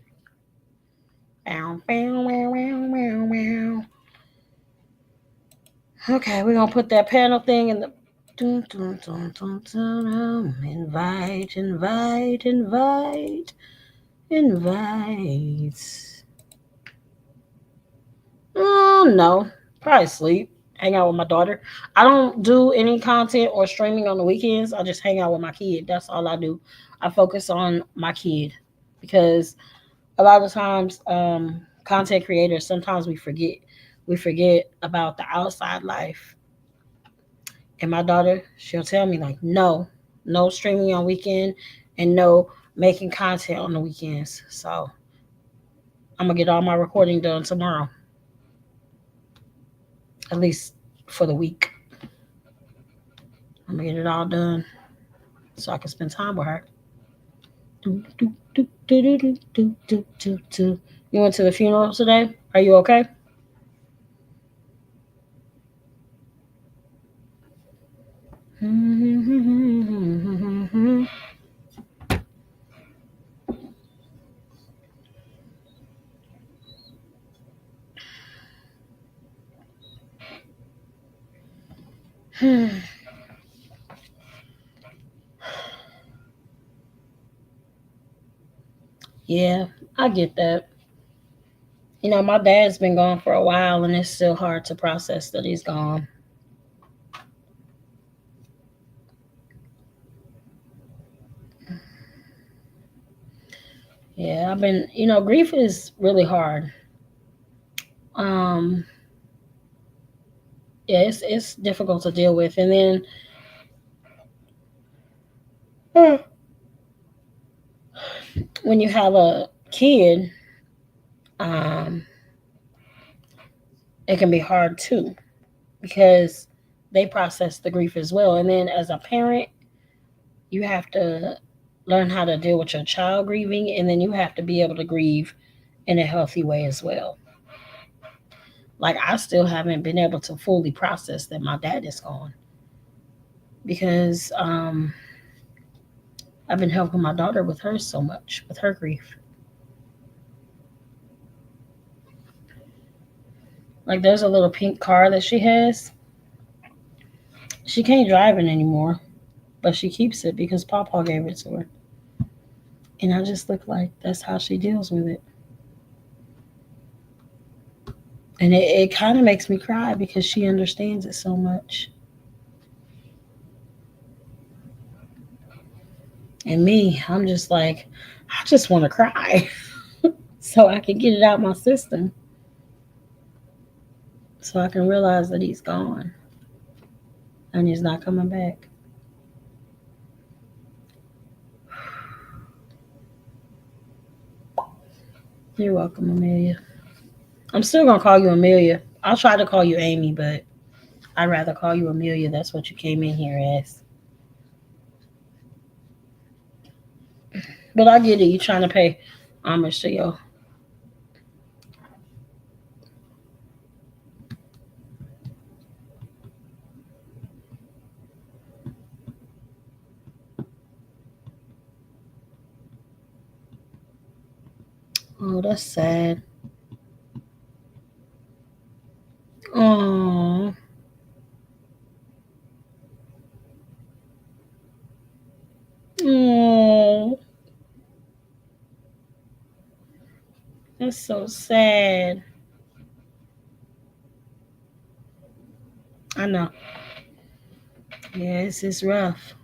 Bow, bow, wow, wow, wow, wow. Okay, we're gonna put that panel thing in the. Dun, dun, dun, dun, dun, invite, invite, invite, invite. No, probably sleep. Hang out with my daughter. I don't do any content or streaming on the weekends. I just hang out with my kid. That's all I do. I focus on my kid because a lot of times content creators, sometimes we forget about the outside life. And my daughter, she'll tell me like, no, no streaming on weekend, and no making content on the weekends. So I'm gonna get all my recording done tomorrow, at least for the week. I'm gonna get it all done so I can spend time with her. Do, do, do, do, do, do, do, do, do, do. You went to the funeral today? Are you okay? Yeah, I get that. My dad's been gone for a while, and it's still hard to process that he's gone. Yeah, grief is really hard. Um, yeah, it's difficult to deal with, and then when you have a kid, um, it can be hard too because they process the grief as well. And then as a parent, you have to learn how to deal with your child grieving, and then you have to be able to grieve in a healthy way as well. Like, I still haven't been able to fully process that my dad is gone because I've been helping my daughter with her so much, with her grief. Like, there's a little pink car that she has. She can't drive it anymore, but she keeps it because Papa gave it to her. And I just look like that's how she deals with it. And it kind of makes me cry because she understands it so much. And me, I'm just like, I just want to cry so I can get it out my system, so I can realize that he's gone and he's not coming back. You're welcome, Amelia. I'm still gonna call you Amelia. I'll try to call you Amy, but I'd rather call you Amelia. That's what you came in here as. But I get it. You trying to pay homage to your. Oh, that's sad. Oh, oh, that's so sad. I know. Yeah, it's rough.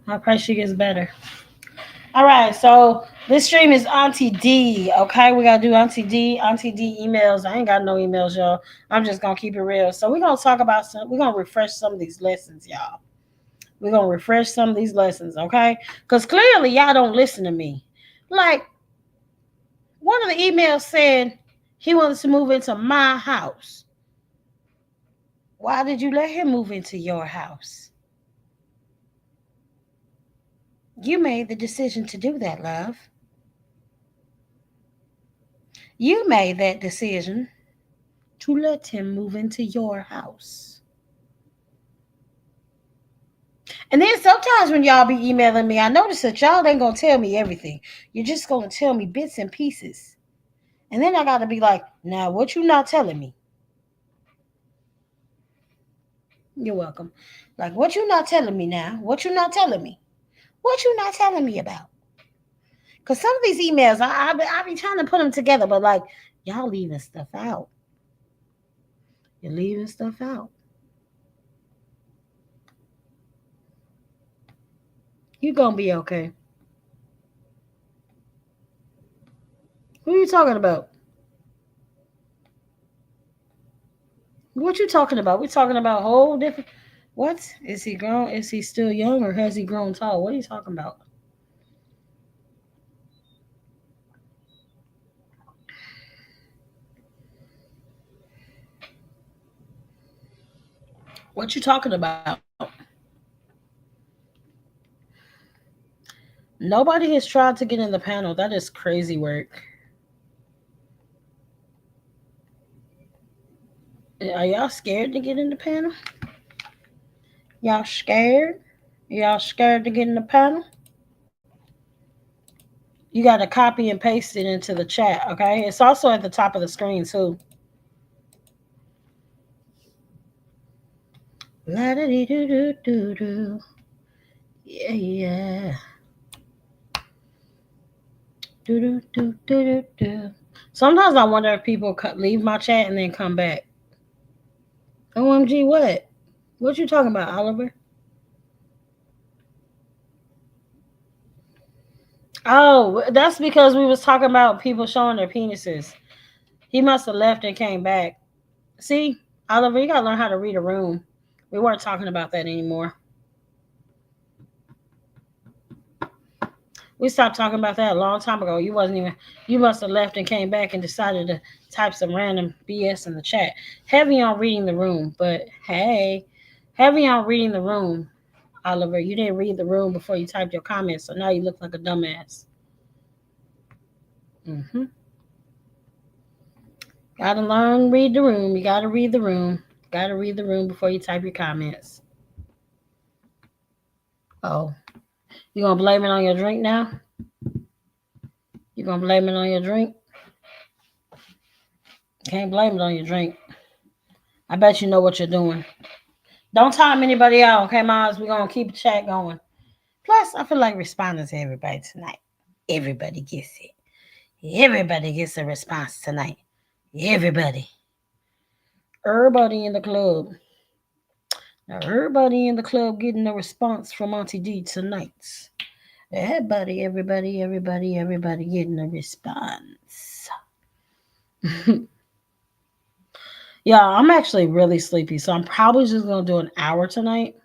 I pray she gets better. All right, so this stream is Auntie D. Okay, we gotta do Auntie D. Auntie D emails. I ain't got no emails, y'all. I'm just gonna keep it real. So we're gonna talk about some. We're gonna refresh some of these lessons, y'all. We're gonna refresh some of these lessons, okay? Because clearly y'all don't listen to me. Like, one of the emails said he wants to move into my house. Why did you let him move into your house? You made the decision to do that, love. You made that decision to let him move into your house. And then sometimes when y'all be emailing me, I notice that y'all ain't gonna tell me everything. You're just gonna tell me bits and pieces. And then I gotta be like, now what you not telling me? You're welcome. Like, what you not telling me now? What you not telling me? What you not telling me about? Because some of these emails, I be trying to put them together, but like, y'all leaving stuff out. You're leaving stuff out. You gonna be okay. Who are you talking about? What you talking about? We talking about whole different. What is he grown? Is he still young or has he grown tall? What are you talking about? What you talking about? Nobody has tried to get in the panel. That is crazy work. Are y'all scared to get in the panel? Y'all scared? Y'all scared to get in the panel? You got to copy and paste it into the chat, okay? It's also at the top of the screen too. La da dee doo doo doo doo. Yeah, yeah. Do do do do do do. Sometimes I wonder if people leave my chat and then come back. OMG, what? What you talking about, Oliver? Oh, that's because we was talking about people showing their penises. He must have left and came back. See, Oliver, you gotta learn how to read a room. We weren't talking about that anymore. We stopped talking about that a long time ago. You wasn't even. You must have left and came back and decided to type some random BS in the chat. Heavy on reading the room, but hey, heavy on reading the room, Oliver. You didn't read the room before you typed your comments, so now you look like a dumbass. hmm Gotta learn read the room. You gotta read the room. Gotta read the room before you type your comments. Oh, you gonna blame it on your drink now? You gonna blame it on your drink? Can't blame it on your drink. I bet you know what you're doing. Don't time anybody out, okay, Miles? We're gonna keep the chat going. Plus, I feel like responding to everybody tonight. Everybody gets it. Everybody gets a response tonight. Everybody. Everybody in the club. Now, everybody in the club getting a response from Auntie Dee tonight. Everybody getting a response. Yeah, I'm actually really sleepy, so I'm probably just gonna do an hour tonight.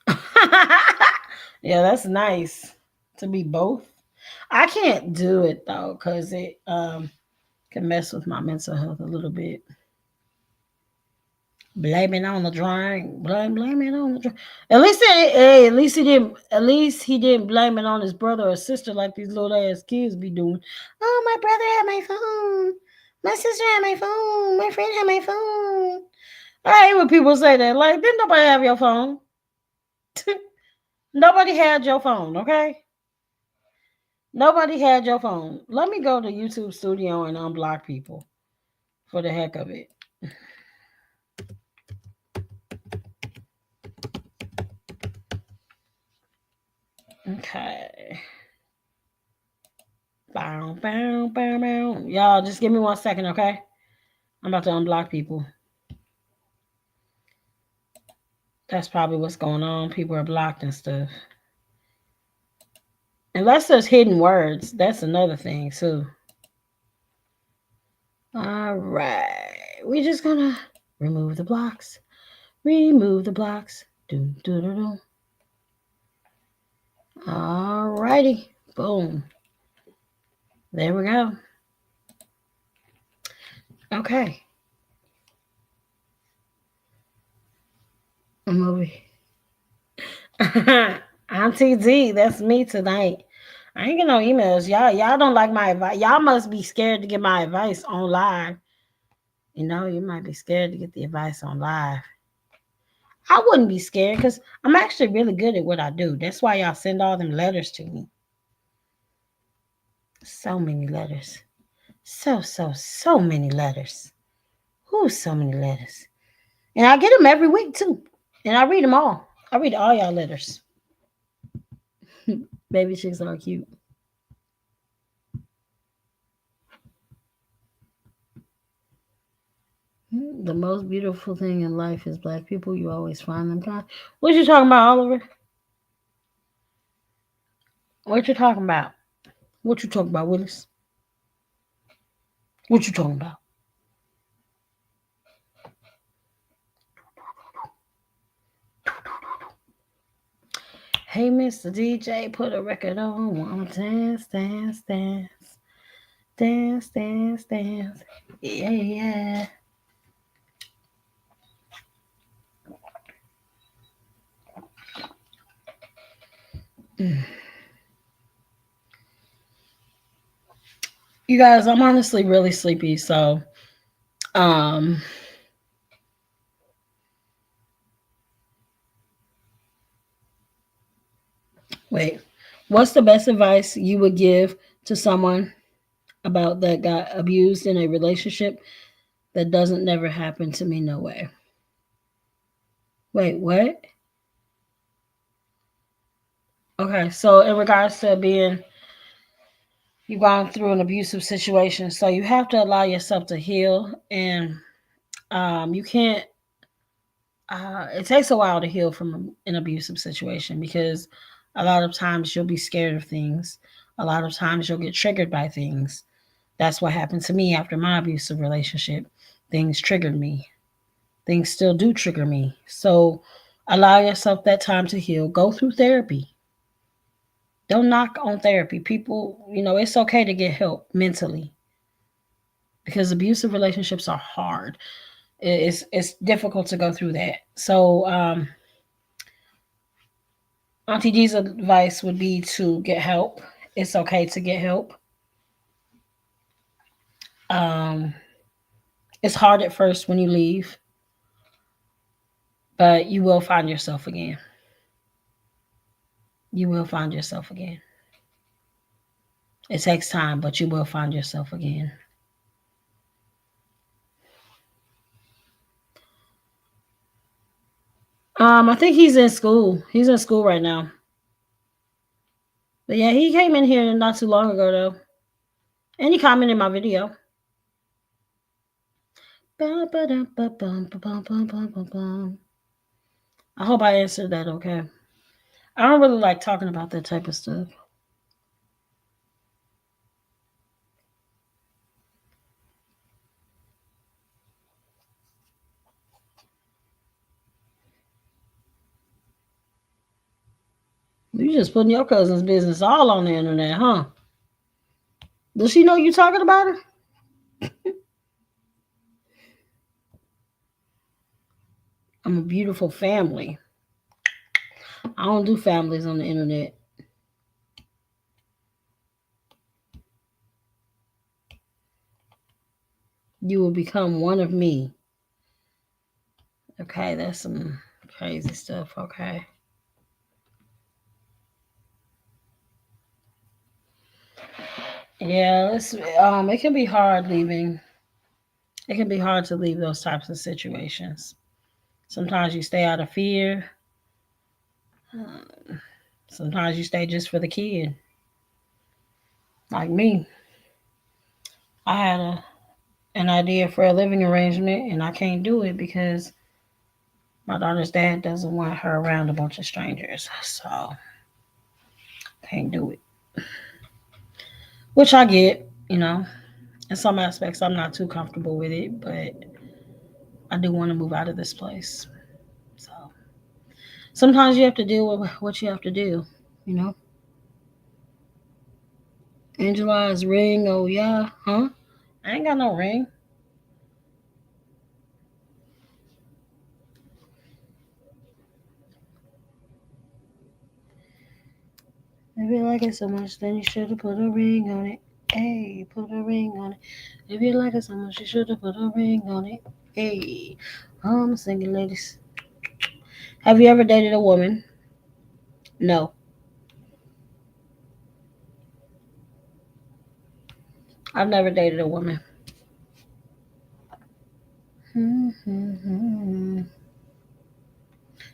Yeah, that's nice to be both. I can't do it though, cause it can mess with my mental health a little bit. Blame it on the drink. Blame it on the drink. At least he didn't. At least he didn't blame it on his brother or sister like these little ass kids be doing. Oh, my brother had my phone. My sister had my phone. My friend had my phone. I hate when people say that. Like, didn't nobody have your phone? Nobody had your phone. Okay. Nobody had your phone. Let me go to YouTube Studio and unblock people for the heck of it. Okay. Bow, bow, bow, bow. Y'all, just give me 1 second, okay? I'm about to unblock people. That's probably what's going on. People are blocked and stuff. Unless there's hidden words. That's another thing, too. All right. We're just gonna remove the blocks. Remove the blocks. Do, do, do, do. All righty. Boom. There we go. Okay. I'm over here. Auntie D, that's me tonight. I ain't get no emails. Y'all don't like my advice. Y'all must be scared to get my advice on live. You know, you might be scared to get the advice on live. I wouldn't be scared because I'm actually really good at what I do. That's why y'all send all them letters to me. So many letters. So many letters. Who so many letters? And I get them every week too. And I read them all. I read all y'all letters. Baby chicks are cute. The most beautiful thing in life is black people. You always find them kind. What you talking about, Oliver? What you talking about? What you talking about, Willis? What you talking about? Hey, Mr. DJ, put a record on. One dance, dance, dance, dance, dance, dance. Yeah, yeah. You guys, I'm honestly really sleepy, so um, wait. What's the best advice you would give to someone about that got abused in a relationship that doesn't never happen to me? No way. Wait, what? Okay, so in regards to being you've gone through an abusive situation, so you have to allow yourself to heal, and you can't. It takes a while to heal from an abusive situation because a lot of times you'll be scared of things. A lot of times you'll get triggered by things. That's what happened to me after my abusive relationship. Things triggered me. Things still do trigger me. So allow yourself that time to heal. Go through therapy. Don't knock on therapy. People, it's okay to get help mentally because abusive relationships are hard. It's difficult to go through that. So Auntie D's advice would be to get help. It's okay to get help. Um, it's hard at first when you leave, but you will find yourself again. You will find yourself again. It takes time, but you will find yourself again. I think he's in school. He's in school right now. But yeah, he came in here not too long ago though, and he commented in my video. I hope I answered that okay. I don't really like talking about that type of stuff. You just putting your cousin's business all on the internet, huh? Does she know you talking about her? I'm a beautiful family. I don't do families on the internet. You will become one of me. Okay, that's some crazy stuff. Okay. Yeah, it can be hard leaving. It can be hard to leave those types of situations. Sometimes you stay out of fear. Uh, Sometimes you stay just for the kid. Like me, I had an idea for a living arrangement, and I can't do it because my daughter's dad doesn't want her around a bunch of strangers. So can't do it. Which I get, in some aspects, I'm not too comfortable with it, but I do want to move out of this place. So sometimes you have to deal with what you have to do, you know. Angela's ring, oh yeah, huh? I ain't got no ring. If you like it so much, then you should have put a ring on it. Hey, put a ring on it. If you like it so much, you should have put a ring on it. Hey, I'm singing, ladies. Have you ever dated a woman? No, I've never dated a woman.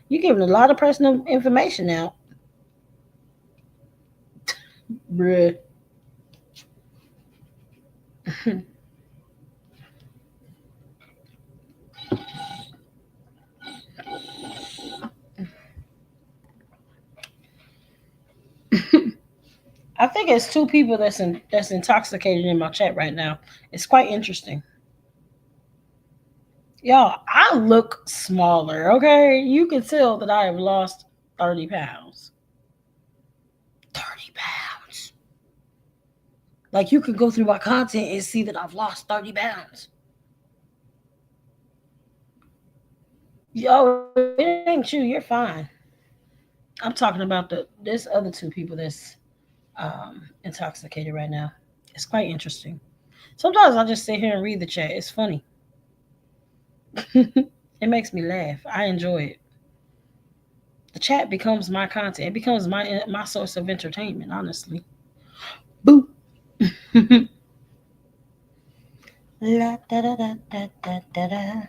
You're giving a lot of personal information out, bruh. I think it's two people that's intoxicated in my chat right now. It's quite interesting. Y'all, I look smaller, okay? You can tell that I have lost 30 pounds. 30 pounds. Like, you could go through my content and see that I've lost 30 pounds. Yo, it ain't you. You're fine. I'm talking about this other two people that's intoxicated right now. It's quite interesting. Sometimes I just sit here and read the chat. It's funny. It makes me laugh. I enjoy it. The chat becomes my content. It becomes my source of entertainment. Honestly. Boo. La, da, da, da, da, da, da, da.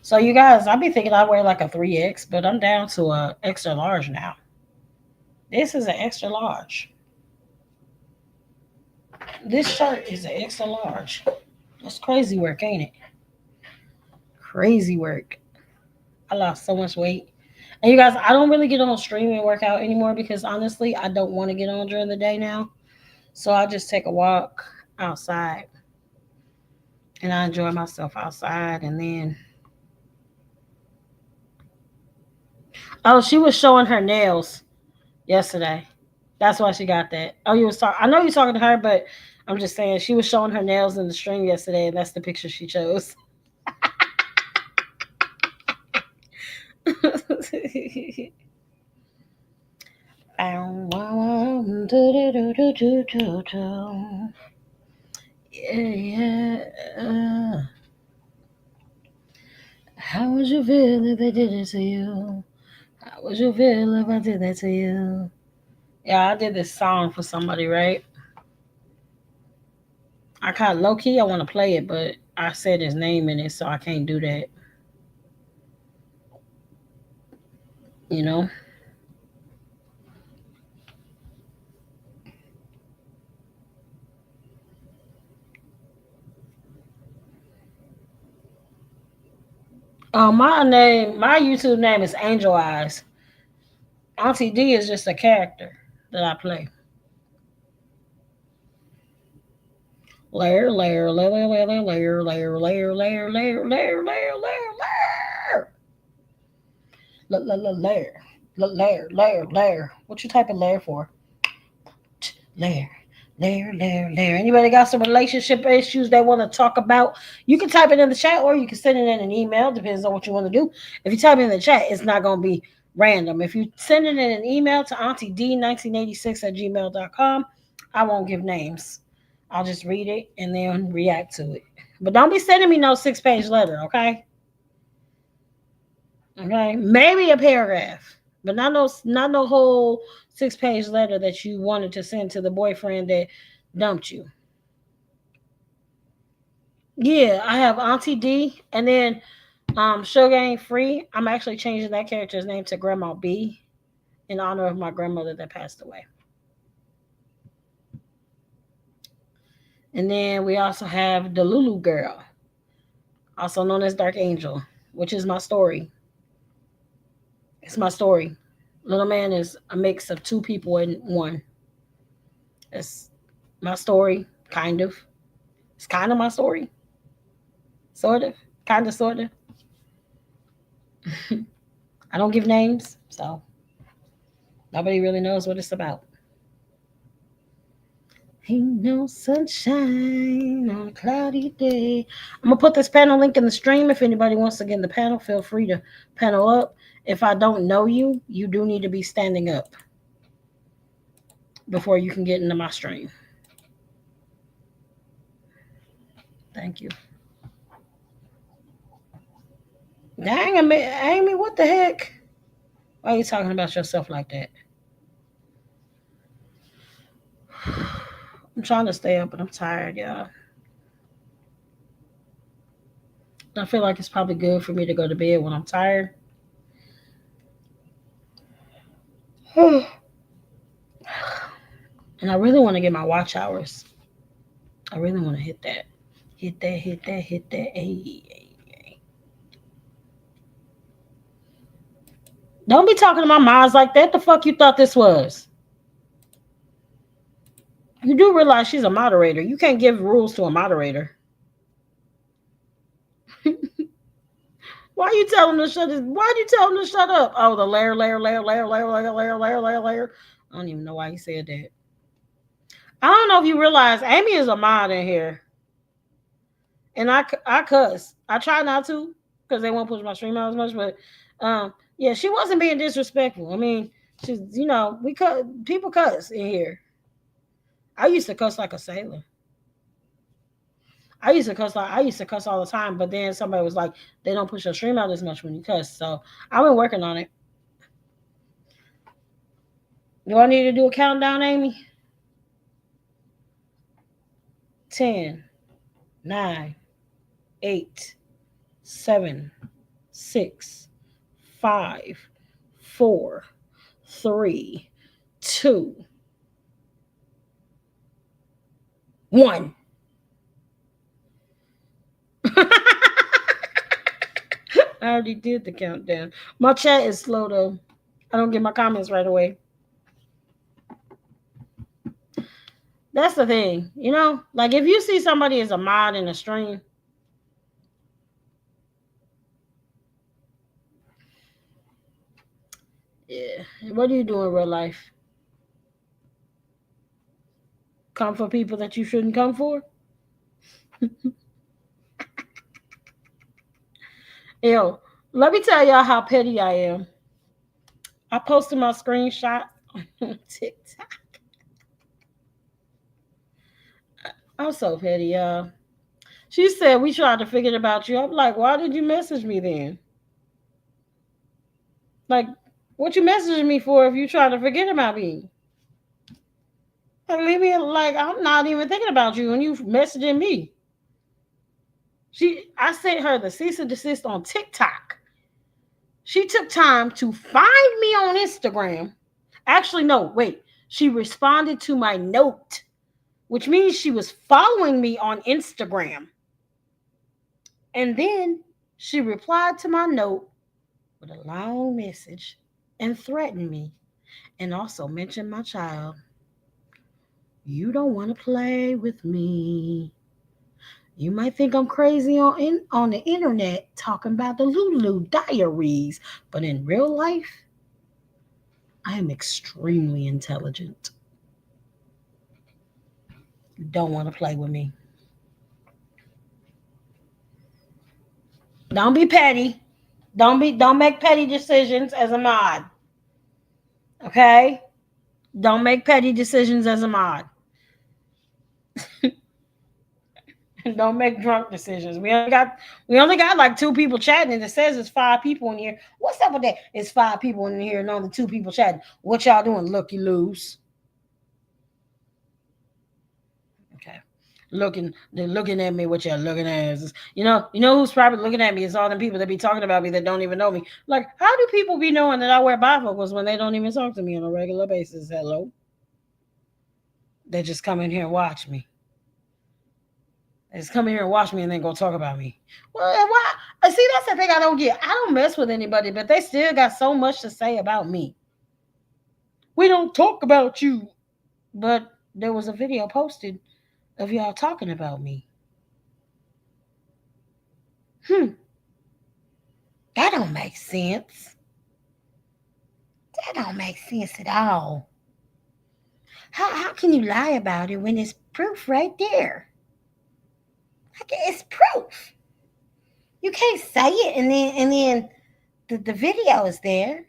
So you guys, I be thinking I wear like a 3X, but I'm down to a extra large now. This is an extra large. This shirt is an extra large. That's crazy work, ain't it? Crazy work. I lost so much weight. And you guys, I don't really get on stream and work out anymore because honestly, I don't want to get on during the day now. So I just take a walk outside and I enjoy myself outside. And then, oh, she was showing her nails yesterday. That's why she got that. Oh, you was talking. I know you're talking to her, but I'm just saying she was showing her nails in the stream yesterday, and that's the picture she chose. Yeah, yeah. How would you feel if they did it to you? How would you feel if I did that to you? Yeah, I did this song for somebody, right? I kind of low key, I want to play it, but I said his name in it, so I can't do that. You know? My YouTube name is Angel Eyes. Auntie D is just a character that I play. Layer, layer, layer, layer, layer, layer, layer, layer, layer, layer, layer, layer, layer, layer, layer, layer. What you typing layer for? Layer, layer, layer, layer. Anybody got some relationship issues they want to talk about? You can type it in the chat or you can send it in an email. Depends on what you want to do. If you type it in the chat, it's not going to be random. If you send it in an email to Auntie D 1986 at gmail.com, I won't give names. I'll just read it and then react to it. But don't be sending me no 6-page letter, okay? Okay, maybe a paragraph, but not no whole 6-page letter that you wanted to send to the boyfriend that dumped you. Yeah, I have Auntie D, and then Sugar Ain't Free. I'm actually changing that character's name to Grandma B in honor of my grandmother that passed away. And then we also have the Lulu Girl, also known as Dark Angel, which is my story. It's my story. Little Man is a mix of two people in one. It's my story, kind of. It's kind of my story, sort of, kind of, sort of. I don't give names, so nobody really knows what it's about. Ain't no sunshine on a cloudy day. I'm gonna put this panel link in the stream. If anybody wants to get in the panel, feel free to panel up. If I don't know you, you do need to be standing up before you can get into my stream. Thank you. Dang, Amy, what the heck? Why are you talking about yourself like that? I'm trying to stay up, but I'm tired, y'all. I feel like it's probably good for me to go to bed when I'm tired. And I really want to get my watch hours. I really want to hit that. Hit that, hit that, hit that. Hey, hey, hey. Don't be talking to my moms like that. The fuck you thought this was? You do realize she's a moderator. You can't give rules to a moderator. Why you tell him to shut his? Why you tell him to shut up? Oh, the layer. I don't even know why he said that. I don't know if you realize Amy is a mod in here, and I cuss. I try not to because they won't push my stream out as much, but yeah, she wasn't being disrespectful. I mean, she's we cut people cuss in here. I used to cuss like a sailor. I used to cuss all the time, but then somebody was like, they don't push your stream out as much when you cuss. So I've been working on it. Do I need to do a countdown, Amy? 10, 9, 8, 7, 6, 5, 4, 3, 2, 1. I already did the countdown. My chat is slow though. I don't get my comments right away. That's the thing, like if you see somebody as a mod in a stream, yeah, what do you do in real life? Come for people that you shouldn't come for? Yo, let me tell y'all how petty I am. I posted my screenshot on TikTok. I'm so petty, y'all. She said we tried to figure it about you. I'm like, why did you message me then? Like, what you messaging me for if you trying to forget about me? Like, leave me like I'm not even thinking about you and you messaging me. I sent her the cease and desist on TikTok. She took time to find me on Instagram. Actually, no, wait. She responded to my note, which means she was following me on Instagram. And then she replied to my note with a long message and threatened me and also mentioned my child. You don't want to play with me. You might think I'm crazy on the internet talking about the Lulu diaries, but in real life, I am extremely intelligent. You don't want to play with me. Don't be petty. Don't make petty decisions as a mod. Okay? Don't make petty decisions as a mod. Don't make drunk decisions. We only got like 2 people chatting, and it says it's 5 people in here. What's up with that? It's 5 people in here and only 2 people chatting. What y'all doing? Looky loose. Okay. They're looking at me. What y'all looking at is, who's probably looking at me is all them people that be talking about me that don't even know me. Like, how do people be knowing that I wear bifocals when they don't even talk to me on a regular basis? Hello. They just come in here and watch me. They just come in here and watch me and then go talk about me. Well, why? See, that's the thing I don't get. I don't mess with anybody, but they still got so much to say about me. We don't talk about you. But there was a video posted of y'all talking about me. That don't make sense. That don't make sense at all. How can you lie about it when it's proof right there? It's proof. You can't say it and then the video is there.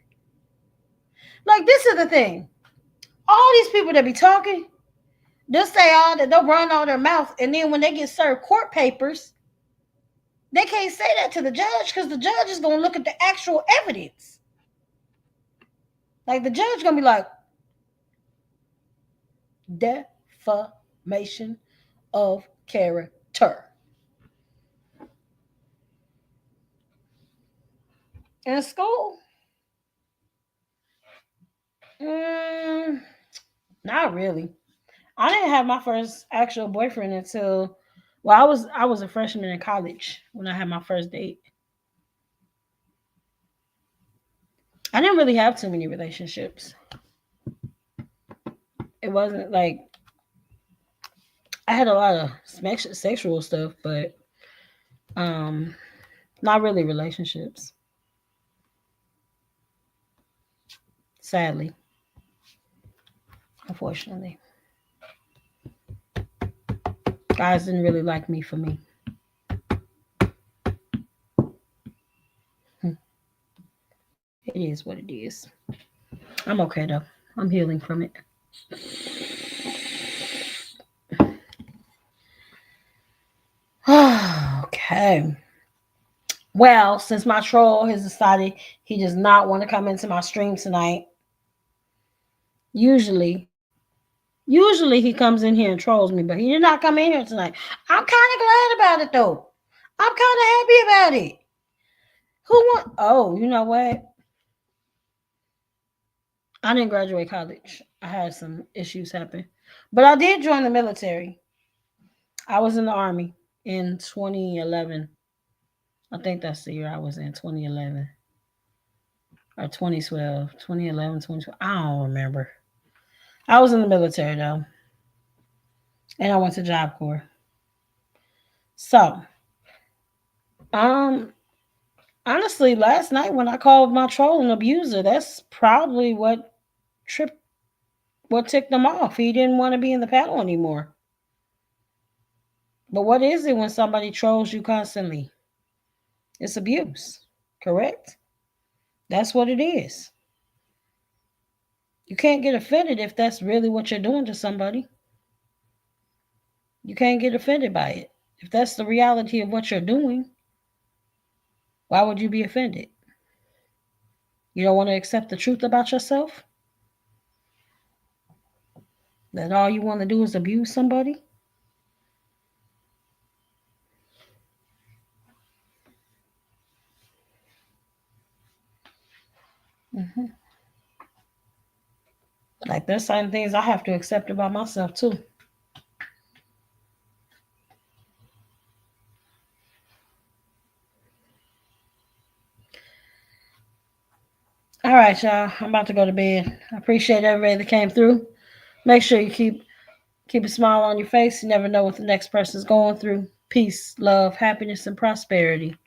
Like, this is the thing. All these people that be talking, they'll say all that, they'll run all their mouth, and then when they get served court papers, they can't say that to the judge because the judge is going to look at the actual evidence. Like, the judge going to be like, defamation of character. In school? Not really. I didn't have my first actual boyfriend until, well, I was a freshman in college when I had my first date. I didn't really have too many relationships. It wasn't like I had a lot of sexual stuff, but um, not really relationships. Sadly, unfortunately, guys didn't really like me for me. Hmm. It is what it is. I'm okay though. I'm healing from it. Okay. Well, since my troll has decided he does not want to come into my stream tonight, usually, usually he comes in here and trolls me, but he did not come in here tonight. I'm kind of glad about it though. I'm kind of happy about it. Who want? Oh, you know what? I didn't graduate college. I had some issues happen, but I did join the military. I was in the army in 2011. I think that's the year I was in 2011 or 2012, 2011, 2012. I don't remember. I was in the military though, and I went to Job Corps. So, um, honestly, last night when I called my troll an abuser, that's probably tripped, what ticked him off. He didn't want to be in the panel anymore. But what is it when somebody trolls you constantly? It's abuse, correct? That's what it is. You can't get offended if that's really what you're doing to somebody. You can't get offended by it. If that's the reality of what you're doing, why would you be offended? You don't want to accept the truth about yourself? That all you want to do is abuse somebody? Hmm. Like there's certain things I have to accept about myself too. All right, y'all. I'm about to go to bed. I appreciate everybody that came through. Make sure you keep a smile on your face. You never know what the next person's going through. Peace, love, happiness, and prosperity.